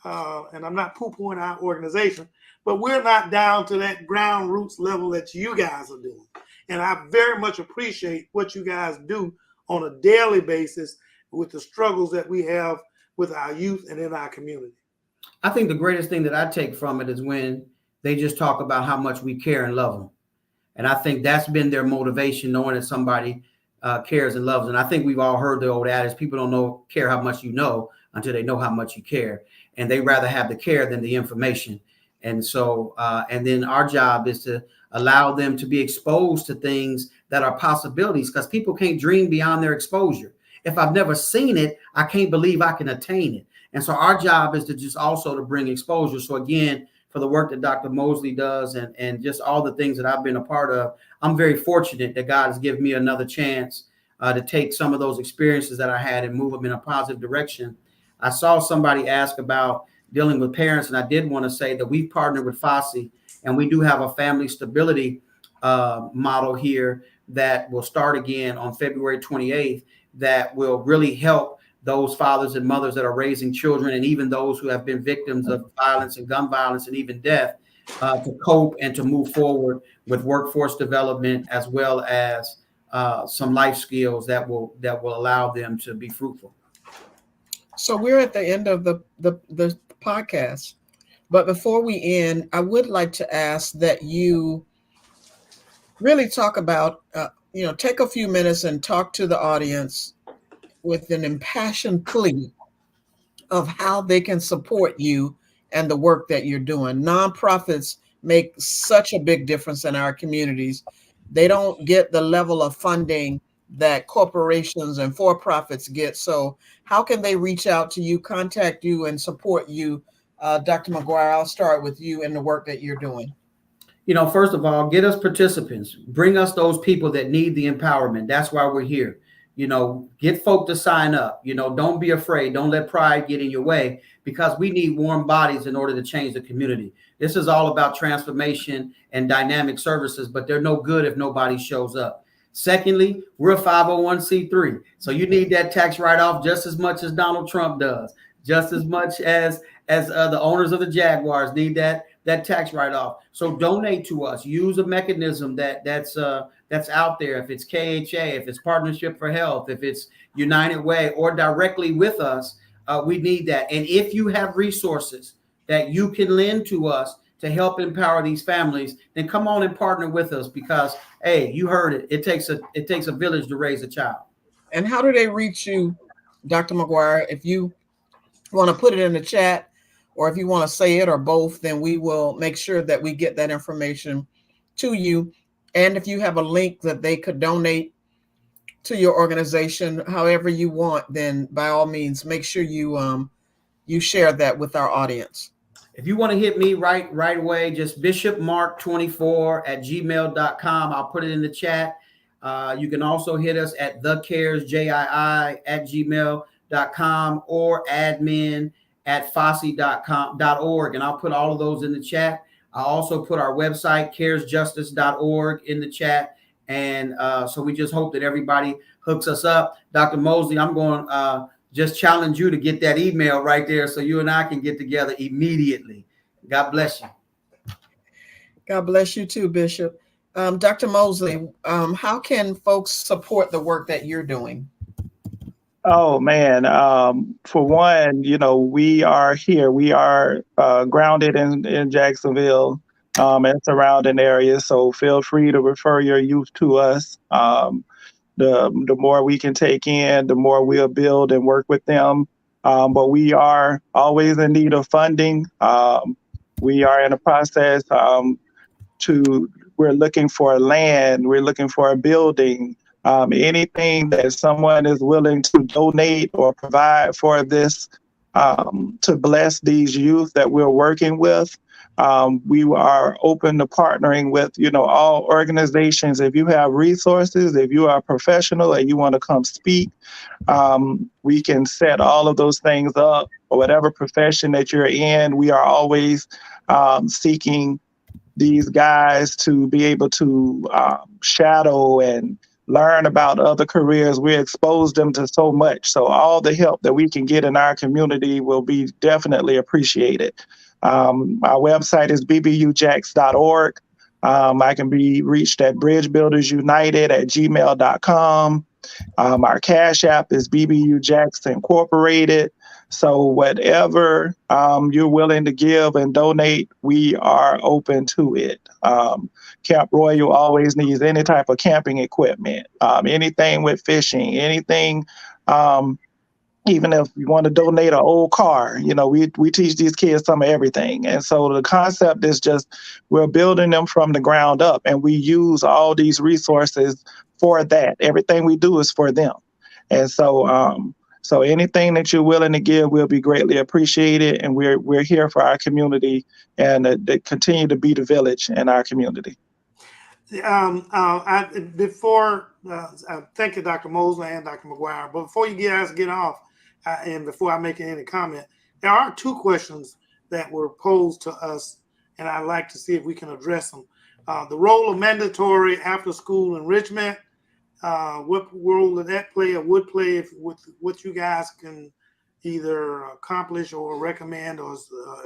[SPEAKER 2] and I'm not poo-pooing our organization, but we're not down to that ground roots level that you guys are doing. And I very much appreciate what you guys do on a daily basis with the struggles that we have with our youth and in our community.
[SPEAKER 3] I think the greatest thing that I take from it is when they just talk about how much we care and love them. And I think that's been their motivation, knowing that somebody cares and loves them. And I think we've all heard the old adage, people don't care how much you know until they know how much you care. And they rather have the care than the information. And so, and then our job is to allow them to be exposed to things that are possibilities, because people can't dream beyond their exposure. If I've never seen it, I can't believe I can attain it. And so our job is to just also to bring exposure. So again, for the work that Dr. Mosley does and just all the things that I've been a part of, I'm very fortunate that God has given me another chance to take some of those experiences that I had and move them in a positive direction. I saw somebody ask about dealing with parents, and I did want to say that we've partnered with FOSSI, and we do have a family stability model here that will start again on February 28th that will really help those fathers and mothers that are raising children, and even those who have been victims of violence and gun violence and even death, to cope and to move forward with workforce development, as well as some life skills that will allow them to be fruitful.
[SPEAKER 1] So we're at the end of the podcast, but before we end, I would like to ask that you really talk about, take a few minutes and talk to the audience with an impassioned plea of how they can support you and the work that you're doing. Nonprofits make such a big difference in our communities. They don't get the level of funding that corporations and for-profits get. So how can they reach out to you, contact you, and support you? Dr. McGuire, I'll start with you and the work that you're doing.
[SPEAKER 3] First of all, get us participants. Bring us those people that need the empowerment. That's why we're here. Get folk to sign up. Don't be afraid. Don't let pride get in your way, because we need warm bodies in order to change the community. This is all about transformation and dynamic services, but they're no good if nobody shows up. Secondly, we're a 501c3. So you need that tax write-off just as much as Donald Trump does, just as much as the owners of the Jaguars need that tax write-off. So donate to us. Use a mechanism that's out there. If it's KHA, if it's Partnership for Health, if it's United Way, or directly with us, we need that. And if you have resources that you can lend to us to help empower these families, then come on and partner with us, because, hey, you heard it. It takes a village to raise a child. And
[SPEAKER 1] how do they reach you, Dr. McGuire? If you want to put it in the chat, or if you want to say it, or both, then we will make sure that we get that information to you. And if you have a link that they could donate to your organization, however you want, then by all means, make sure you share that with our audience.
[SPEAKER 3] If you want to hit me right away, just bishopmark24@gmail.com. I'll put it in the chat. You can also hit us at thecaresjii@gmail.com or admin@fossi.org. And I'll put all of those in the chat. I'll also put our website, caresjustice.org, in the chat. And so we just hope that everybody hooks us up. Dr. Mosley, I'm going to just challenge you to get that email right there so you and I can get together immediately. God bless you.
[SPEAKER 1] God bless you too, Bishop. Dr. Mosley, how can folks support the work that you're doing?
[SPEAKER 6] Oh, man. For one, we are here. We are grounded in Jacksonville and surrounding areas. So feel free to refer your youth to us. The more we can take in, the more we'll build and work with them. But we are always in need of funding. We are in a process we're looking for land. We're looking for a building. Anything that someone is willing to donate or provide for this to bless these youth that we're working with. We are open to partnering with, all organizations. If you have resources, if you are a professional and you want to come speak, we can set all of those things up. Or whatever profession that you're in, we are always seeking these guys to be able to shadow and learn about other careers. We expose them to so much. So all the help that we can get in our community will be definitely appreciated. Our website is bbujacks.org. I can be reached at bridgebuildersunited@gmail.com. Our Cash App is BBU Jacks Incorporated. So whatever you're willing to give and donate, we are open to it. Camp Royal always needs any type of camping equipment, anything with fishing, anything. Even if you want to donate an old car, we teach these kids some of everything. And so the concept is just we're building them from the ground up, and we use all these resources for that. Everything we do is for them. And so anything that you're willing to give will be greatly appreciated. And we're here for our community and to continue to be the village in our community.
[SPEAKER 2] Thank you, Dr. Mosley and Dr. McGuire. But before you guys get off, and before I make any comment, there are two questions that were posed to us, and I'd like to see if we can address them. The role of mandatory after-school enrichment, what role did that play or would play with what you guys can either accomplish or recommend, or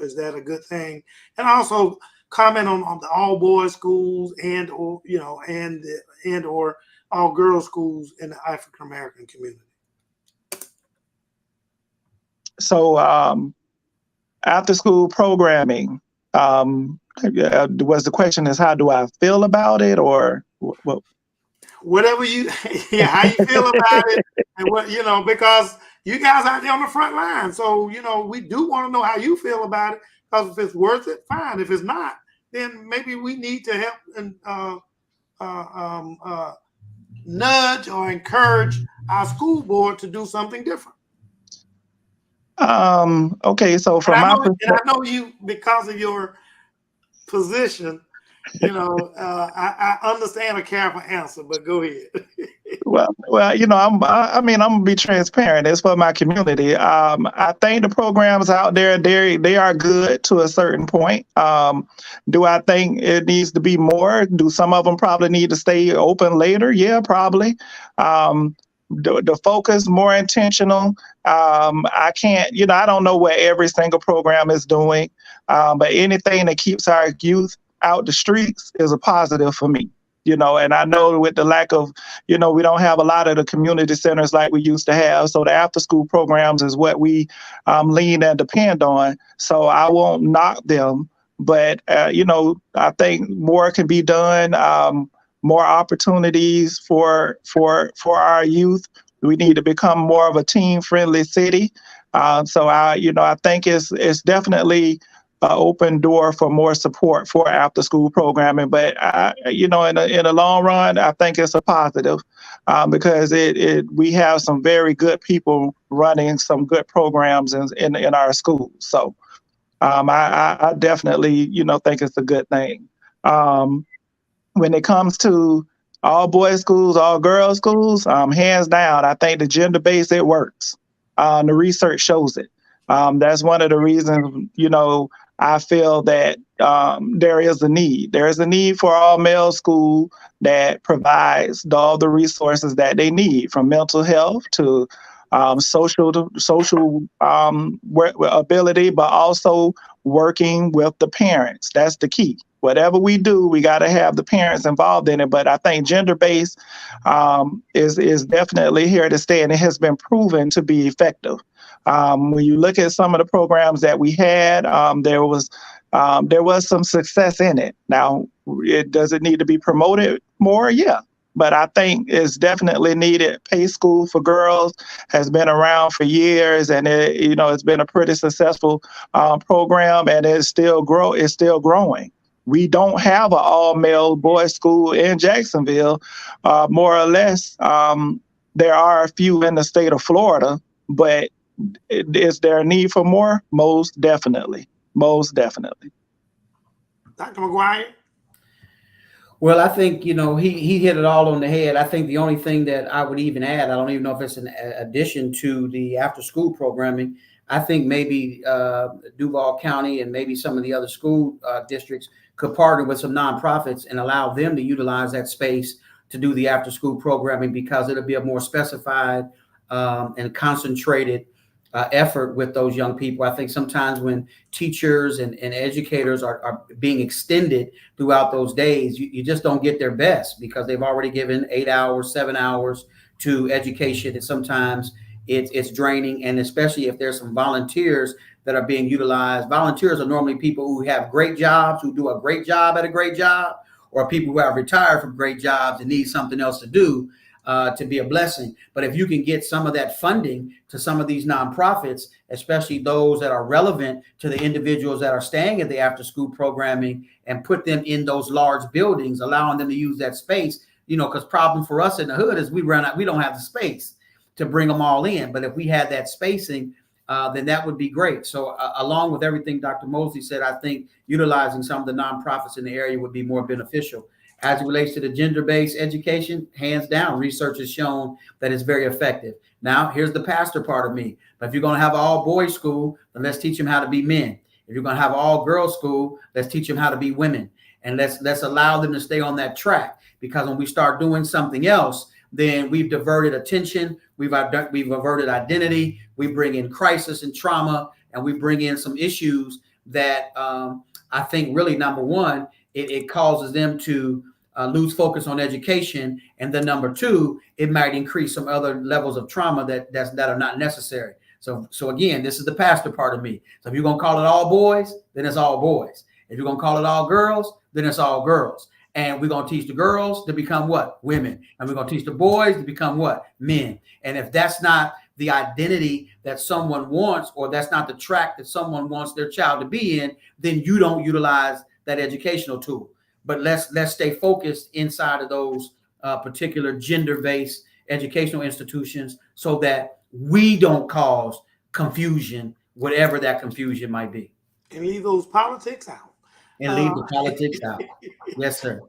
[SPEAKER 2] is that a good thing? And also comment on the all-boys schools and or all-girls schools in the African-American community.
[SPEAKER 6] So after-school programming, was the question is how do I feel about it, or what?
[SPEAKER 2] Whatever how you feel about it, and what because you guys out there on the front line, so we do want to know how you feel about it. Because if it's worth it, fine. If it's not, then maybe we need to help and nudge or encourage our school board to do something different.
[SPEAKER 6] Okay, so from my perspective,
[SPEAKER 2] I know you, because of your position, I understand a careful answer, but go ahead.
[SPEAKER 6] Well, I'm gonna be transparent. It's for my community. I think the programs out there, they are good to a certain point. Do I think it needs to be more? Do some of them probably need to stay open later? Yeah, probably. The focus more intentional. I can't, I don't know what every single program is doing, but anything that keeps our youth out the streets is a positive for me. And I know with the lack of, we don't have a lot of the community centers like we used to have. So the after school programs is what we lean and depend on. So I won't knock them, but, I think more can be done. More opportunities for our youth. We need to become more of a team-friendly city. So I think it's definitely an open door for more support for after-school programming. But in the long run, I think it's a positive because we have some very good people running some good programs in our schools. So I definitely think it's a good thing. When it comes to all boys schools, all girls schools, hands down, I think the gender-based, it works. The research shows it. That's one of the reasons, I feel that there is a need. There is a need for all male school that provides all the resources that they need, from mental health to social ability, but also working with the parents. That's the key. Whatever we do, we got to have the parents involved in it. But I think gender-based is definitely here to stay, and it has been proven to be effective. When you look at some of the programs that we had, there was some success in it. Now, does it need to be promoted more? Yeah. But I think it's definitely needed. Pay School for Girls has been around for years, and it's been a pretty successful program, and it's still growing. We don't have an all-male boys' school in Jacksonville, more or less. There are a few in the state of Florida, but Is there a need for more? Most definitely. Most definitely.
[SPEAKER 2] Dr. McGuire?
[SPEAKER 3] Well, I think, he hit it all on the head. I think the only thing that I would even add, I don't even know if it's an addition to the after school programming. I think maybe Duval County and maybe some of the other school districts could partner with some nonprofits and allow them to utilize that space to do the after school programming, because it'll be a more specified and concentrated effort with those young people. I think sometimes when teachers and educators are being extended throughout those days, you just don't get their best, because they've already given 8 hours, 7 hours to education. And sometimes it's draining. And especially if there's some volunteers that are being utilized. Volunteers are normally people who have great jobs, who do a great job at a great job, or people who have retired from great jobs and need something else to do. To be a blessing. But if you can get some of that funding to some of these nonprofits, especially those that are relevant to the individuals that are staying at the after school programming, and put them in those large buildings, allowing them to use that space, because problem for us in the hood is we don't have the space to bring them all in. But if we had that spacing, then that would be great. So along with everything Dr. Mosley said, I think utilizing some of the nonprofits in the area would be more beneficial. As it relates to the gender-based education, hands down, research has shown that it's very effective. Now, here's the pastor part of me. But if you're going to have an all-boys school, then let's teach them how to be men. If you're going to have an all-girls school, let's teach them how to be women. And let's allow them to stay on that track. Because when we start doing something else, then we've diverted attention, we've averted identity, we bring in crisis and trauma, and we bring in some issues that I think really, number one, it causes them to lose focus on education. And then number two, it might increase some other levels of trauma that are not necessary. So again, this is the pastor part of me. So if you're going to call it all boys, then it's all boys. If you're going to call it all girls, then it's all girls. And we're going to teach the girls to become what? Women. And we're going to teach the boys to become what? Men. And if that's not the identity that someone wants, or that's not the track that someone wants their child to be in, then you don't utilize that educational tool. But let's stay focused inside of those particular gender-based educational institutions, so that we don't cause confusion, whatever that confusion might be.
[SPEAKER 2] And leave those politics out.
[SPEAKER 3] And leave the politics out. Yes, sir.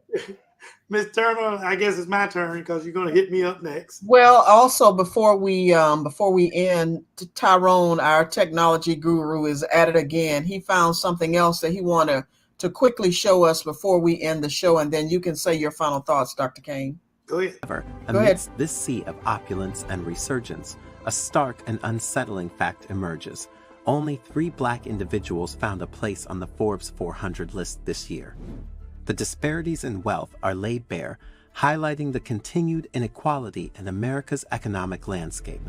[SPEAKER 2] Ms. Turner, I guess it's my turn, because you're going to hit me up next.
[SPEAKER 1] Well, also before we end, Tyrone, our technology guru, is at it again. He found something else that he wanted to quickly show us before we end the show, and then you can say your final thoughts, Dr. Kane.
[SPEAKER 2] Go ahead.
[SPEAKER 7] Amidst this sea of opulence and resurgence, a stark and unsettling fact emerges. Only 3 Black individuals found a place on the Forbes 400 list this year. The disparities in wealth are laid bare, highlighting the continued inequality in America's economic landscape.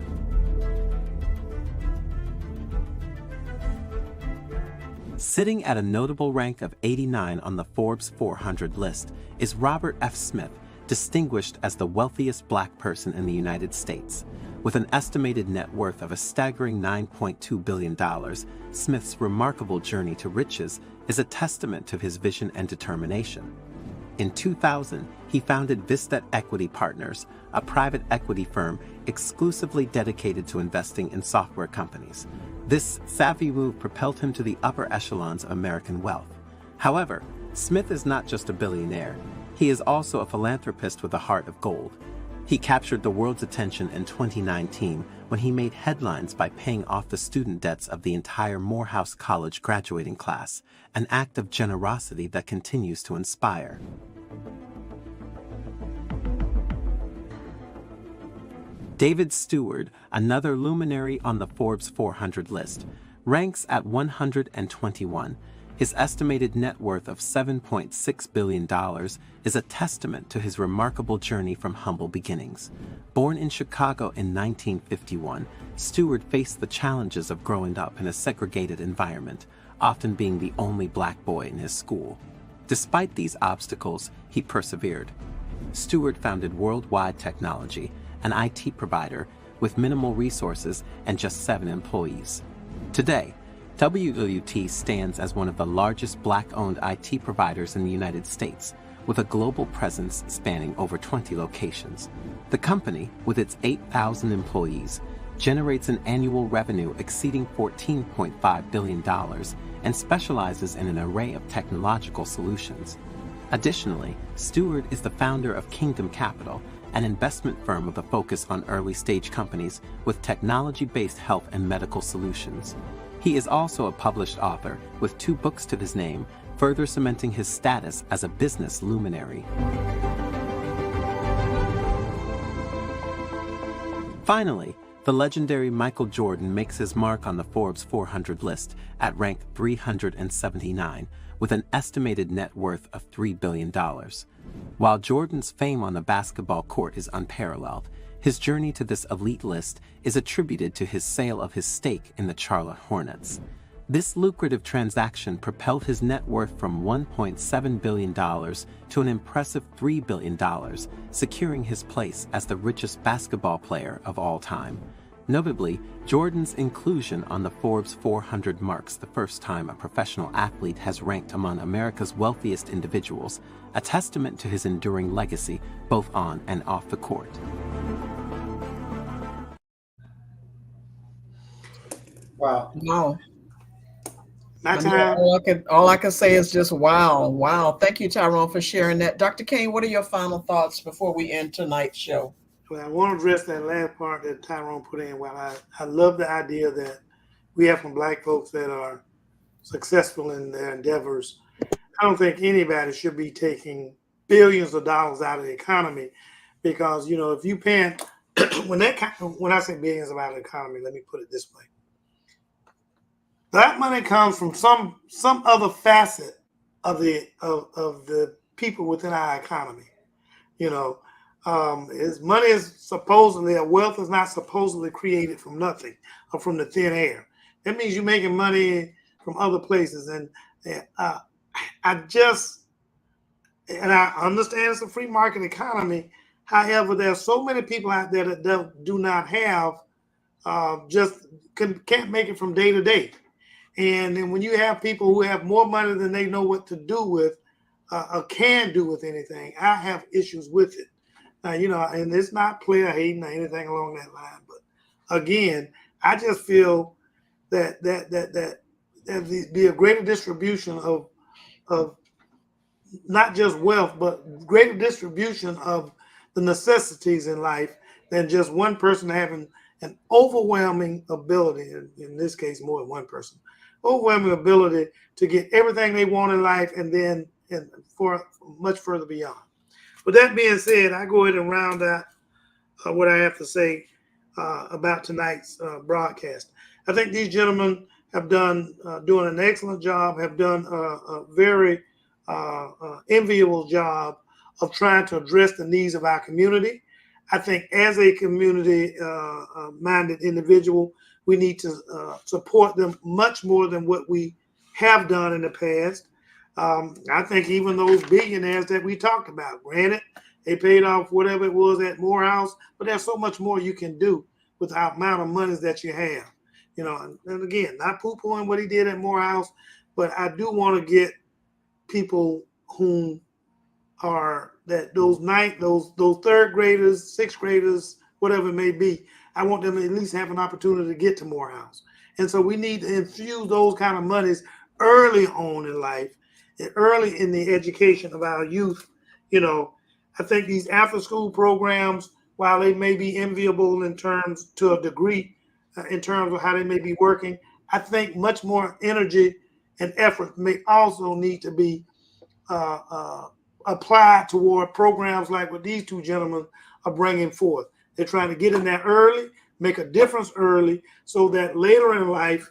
[SPEAKER 7] Sitting at a notable rank of 89 on the Forbes 400 list is Robert F. Smith, distinguished as the wealthiest Black person in the United States. With an estimated net worth of a staggering $9.2 billion, Smith's remarkable journey to riches is a testament to his vision and determination. In 2000, he founded Vistet Equity Partners, a private equity firm exclusively dedicated to investing in software companies. This savvy move propelled him to the upper echelons of American wealth. However, Smith is not just a billionaire. He is also a philanthropist with a heart of gold. He captured the world's attention in 2019 when he made headlines by paying off the student debts of the entire Morehouse College graduating class, an act of generosity that continues to inspire. David Steward, another luminary on the Forbes 400 list, ranks at 121. His estimated net worth of $7.6 billion is a testament to his remarkable journey from humble beginnings. Born in Chicago in 1951, Steward faced the challenges of growing up in a segregated environment, often being the only Black boy in his school. Despite these obstacles, he persevered. Steward founded Worldwide Technology, an IT provider with minimal resources and just 7 employees. Today, WWT stands as one of the largest Black-owned IT providers in the United States, with a global presence spanning over 20 locations. The company, with its 8,000 employees, generates an annual revenue exceeding $14.5 billion, and specializes in an array of technological solutions. Additionally, Stewart is the founder of Kingdom Capital, an investment firm with a focus on early-stage companies with technology-based health and medical solutions. He is also a published author with 2 books to his name, further cementing his status as a business luminary. Finally, the legendary Michael Jordan makes his mark on the Forbes 400 list at rank 379, with an estimated net worth of $3 billion. While Jordan's fame on the basketball court is unparalleled, his journey to this elite list is attributed to his sale of his stake in the Charlotte Hornets. This lucrative transaction propelled his net worth from $1.7 billion to an impressive $3 billion, securing his place as the richest basketball player of all time. Notably, Jordan's inclusion on the Forbes 400 marks the first time a professional athlete has ranked among America's wealthiest individuals, a testament to his enduring legacy both on and off the court.
[SPEAKER 3] Wow.
[SPEAKER 1] No.
[SPEAKER 2] My time.
[SPEAKER 1] All I can say is just wow, wow. Thank you, Tyrone, for sharing that. Dr. Kane, what are your final thoughts before we end tonight's show?
[SPEAKER 2] Well, I want to address that last part that Tyrone put in. Well, I love the idea that we have some Black folks that are successful in their endeavors. I don't think anybody should be taking billions of dollars out of the economy because, you know, if you pay, when I say billions out of the economy, let me put it this way. That money comes from some other facet of the people within our economy. You know, his money is supposedly, a wealth is not supposedly created from nothing or from the thin air. That means you're making money from other places. And I understand it's a free market economy. However, there are so many people out there that do not have, can't make it from day to day. And then when you have people who have more money than they know what to do with, or can do with anything, I have issues with it. You know, and it's not player hating or anything along that line. But again, I just feel that there be a greater distribution of not just wealth, but greater distribution of the necessities in life than just one person having an overwhelming ability, in this case, more than one person, overwhelming ability to get everything they want in life and then for much further beyond. With that being said, I go ahead and round out what I have to say about tonight's broadcast. I think these gentlemen have done doing an excellent job, have done a very enviable job of trying to address the needs of our community. I think as a community-minded individual, we need to support them much more than what we have done in the past. I think even those billionaires that we talked about, granted, they paid off whatever it was at Morehouse, but there's so much more you can do with the amount of monies that you have. You know, and again, not poo-pooing what he did at Morehouse, but I do want to get people who are those third graders, sixth graders, whatever it may be. I want them to at least have an opportunity to get to Morehouse. And so we need to infuse those kind of monies early on in life, and early in the education of our youth. You know, I think these after-school programs, while they may be enviable in terms to a degree, in terms of how they may be working, I think much more energy and effort may also need to be applied toward programs like what these two gentlemen are bringing forth. They're trying to get in there early, make a difference early, so that later in life,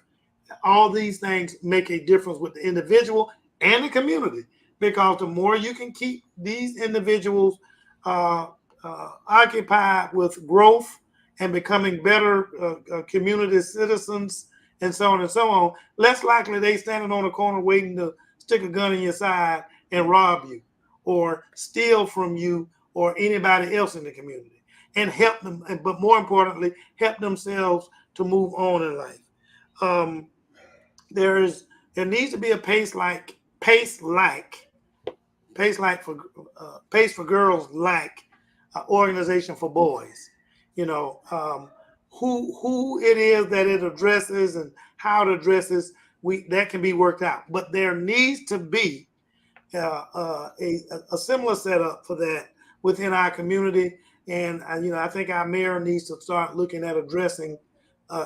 [SPEAKER 2] all these things make a difference with the individual and the community. Because the more you can keep these individuals occupied with growth and becoming better community citizens and so on, less likely they standing on the corner waiting to stick a gun in your side and rob you or steal from you or anybody else in the community, and help them, but more importantly, help themselves to move on in life. There needs to be a pace for girls like organization for boys. You know, who it is that it addresses and how it addresses, that can be worked out. But there needs to be a similar setup for that within our community. And I think our mayor needs to start looking at addressing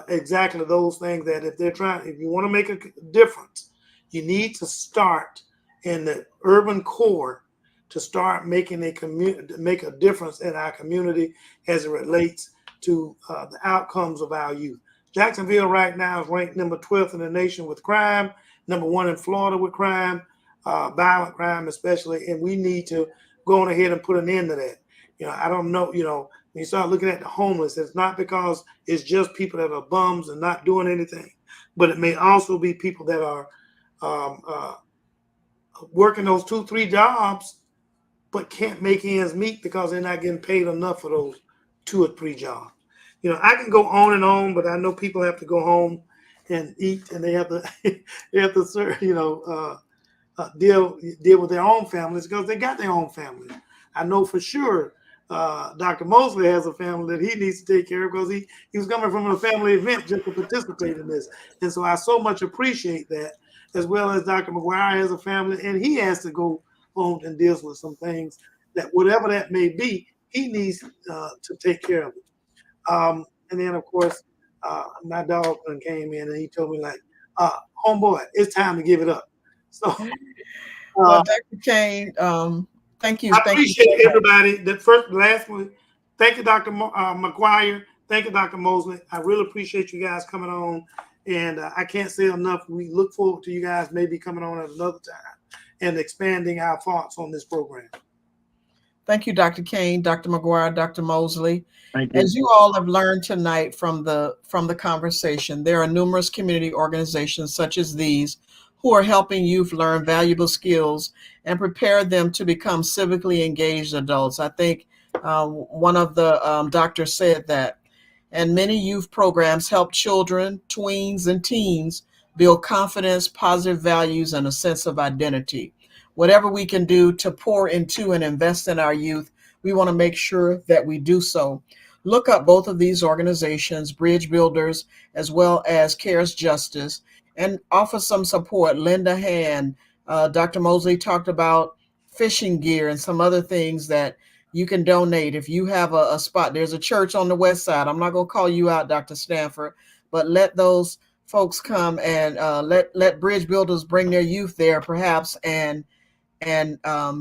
[SPEAKER 2] exactly those things, that if you want to make a difference, you need to start in the urban core to start making make a difference in our community as it relates to the outcomes of our youth. Jacksonville right now is ranked number 12th in the nation with crime, number 1 in Florida with crime, violent crime especially, and we need to go on ahead and put an end to that. I don't know, when you start looking at the homeless, it's not because it's just people that are bums and not doing anything, but it may also be people that are working those 2-3 jobs, but can't make ends meet because they're not getting paid enough for those 2 or 3 jobs. I can go on and on, but I know people have to go home and eat, and they have to serve, deal with their own families because they got their own families. I know for sure Dr. Mosley has a family that he needs to take care of because he was coming from a family event just to participate in this. And so I so much appreciate that, as well as Dr. McGuire has a family and he has to go home and deals with some things that, whatever that may be, he needs to take care of it. And then, of course, my dog came in and he told me, like, homeboy, it's time to give it up. So,
[SPEAKER 1] well, Dr. Kane, thank you.
[SPEAKER 2] I appreciate everybody. Last one. Thank you, Dr. McGuire. Thank you, Dr. Mosley. I really appreciate you guys coming on. And I can't say enough. We look forward to you guys maybe coming on at another time and expanding our thoughts on this program.
[SPEAKER 1] Thank you, Dr. Kane, Dr. McGuire, Dr. Mosley.
[SPEAKER 6] Thank you.
[SPEAKER 1] As you all have learned tonight from the conversation, there are numerous community organizations such as these who are helping youth learn valuable skills and prepare them to become civically engaged adults. I think one of the doctors said that. And many youth programs help children, tweens, and teens build confidence, positive values, and a sense of identity. Whatever we can do to pour into and invest in our youth, we want to make sure that we do so. Look up both of these organizations, Bridge Builders, as well as Cares Justice, and offer some support. Lend a hand. Dr. Mosley talked about fishing gear and some other things that you can donate. If you have a spot, there's a church on the west side. I'm not going to call you out, Dr. Stanford, but let those folks come and let Bridge Builders bring their youth there, perhaps, and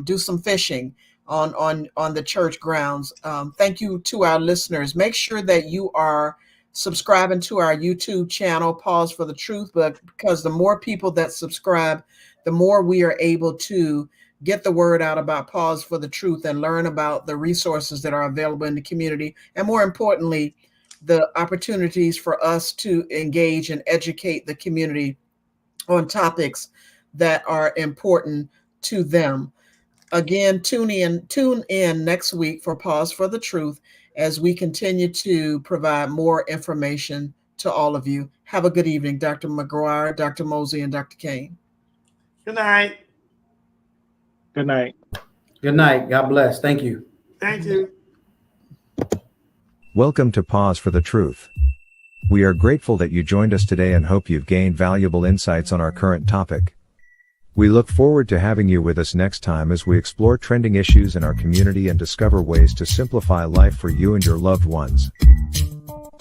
[SPEAKER 1] do some fishing on the church grounds. Thank you to our listeners. Make sure that you are subscribing to our YouTube channel, Pause for the Truth, because the more people that subscribe, the more we are able to get the word out about Pause for the Truth and learn about the resources that are available in the community. And more importantly, the opportunities for us to engage and educate the community on topics that are important to them. Again, tune in next week for Pause for the Truth as we continue to provide more information to all of you. Have a good evening, Dr. McGuire, Dr. Mosley, and Dr. Kane.
[SPEAKER 2] Good night.
[SPEAKER 6] Good night.
[SPEAKER 3] Good night. God bless. Thank you.
[SPEAKER 2] Thank you.
[SPEAKER 8] Welcome to Pause for the Truth. We are grateful that you joined us today and hope you've gained valuable insights on our current topic. We look forward to having you with us next time as we explore trending issues in our community and discover ways to simplify life for you and your loved ones.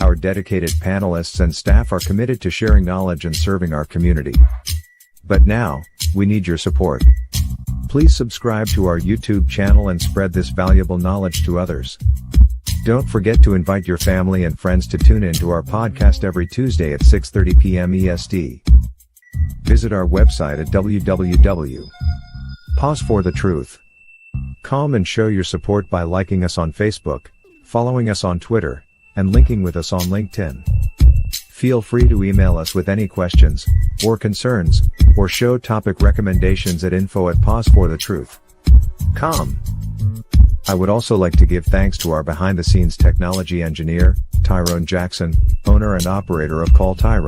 [SPEAKER 8] Our dedicated panelists and staff are committed to sharing knowledge and serving our community. But now, we need your support. Please subscribe to our YouTube channel and spread this valuable knowledge to others. Don't forget to invite your family and friends to tune in to our podcast every Tuesday at 6:30 p.m. EST. Visit our website at www.pauseforthetruth.com and show your support by liking us on Facebook, following us on Twitter, and linking with us on LinkedIn. Feel free to email us with any questions, or concerns, or show topic recommendations at info@pauseforthetruth.com. I would also like to give thanks to our behind-the-scenes technology engineer, Tyrone Jackson, owner and operator of Call Tyrone.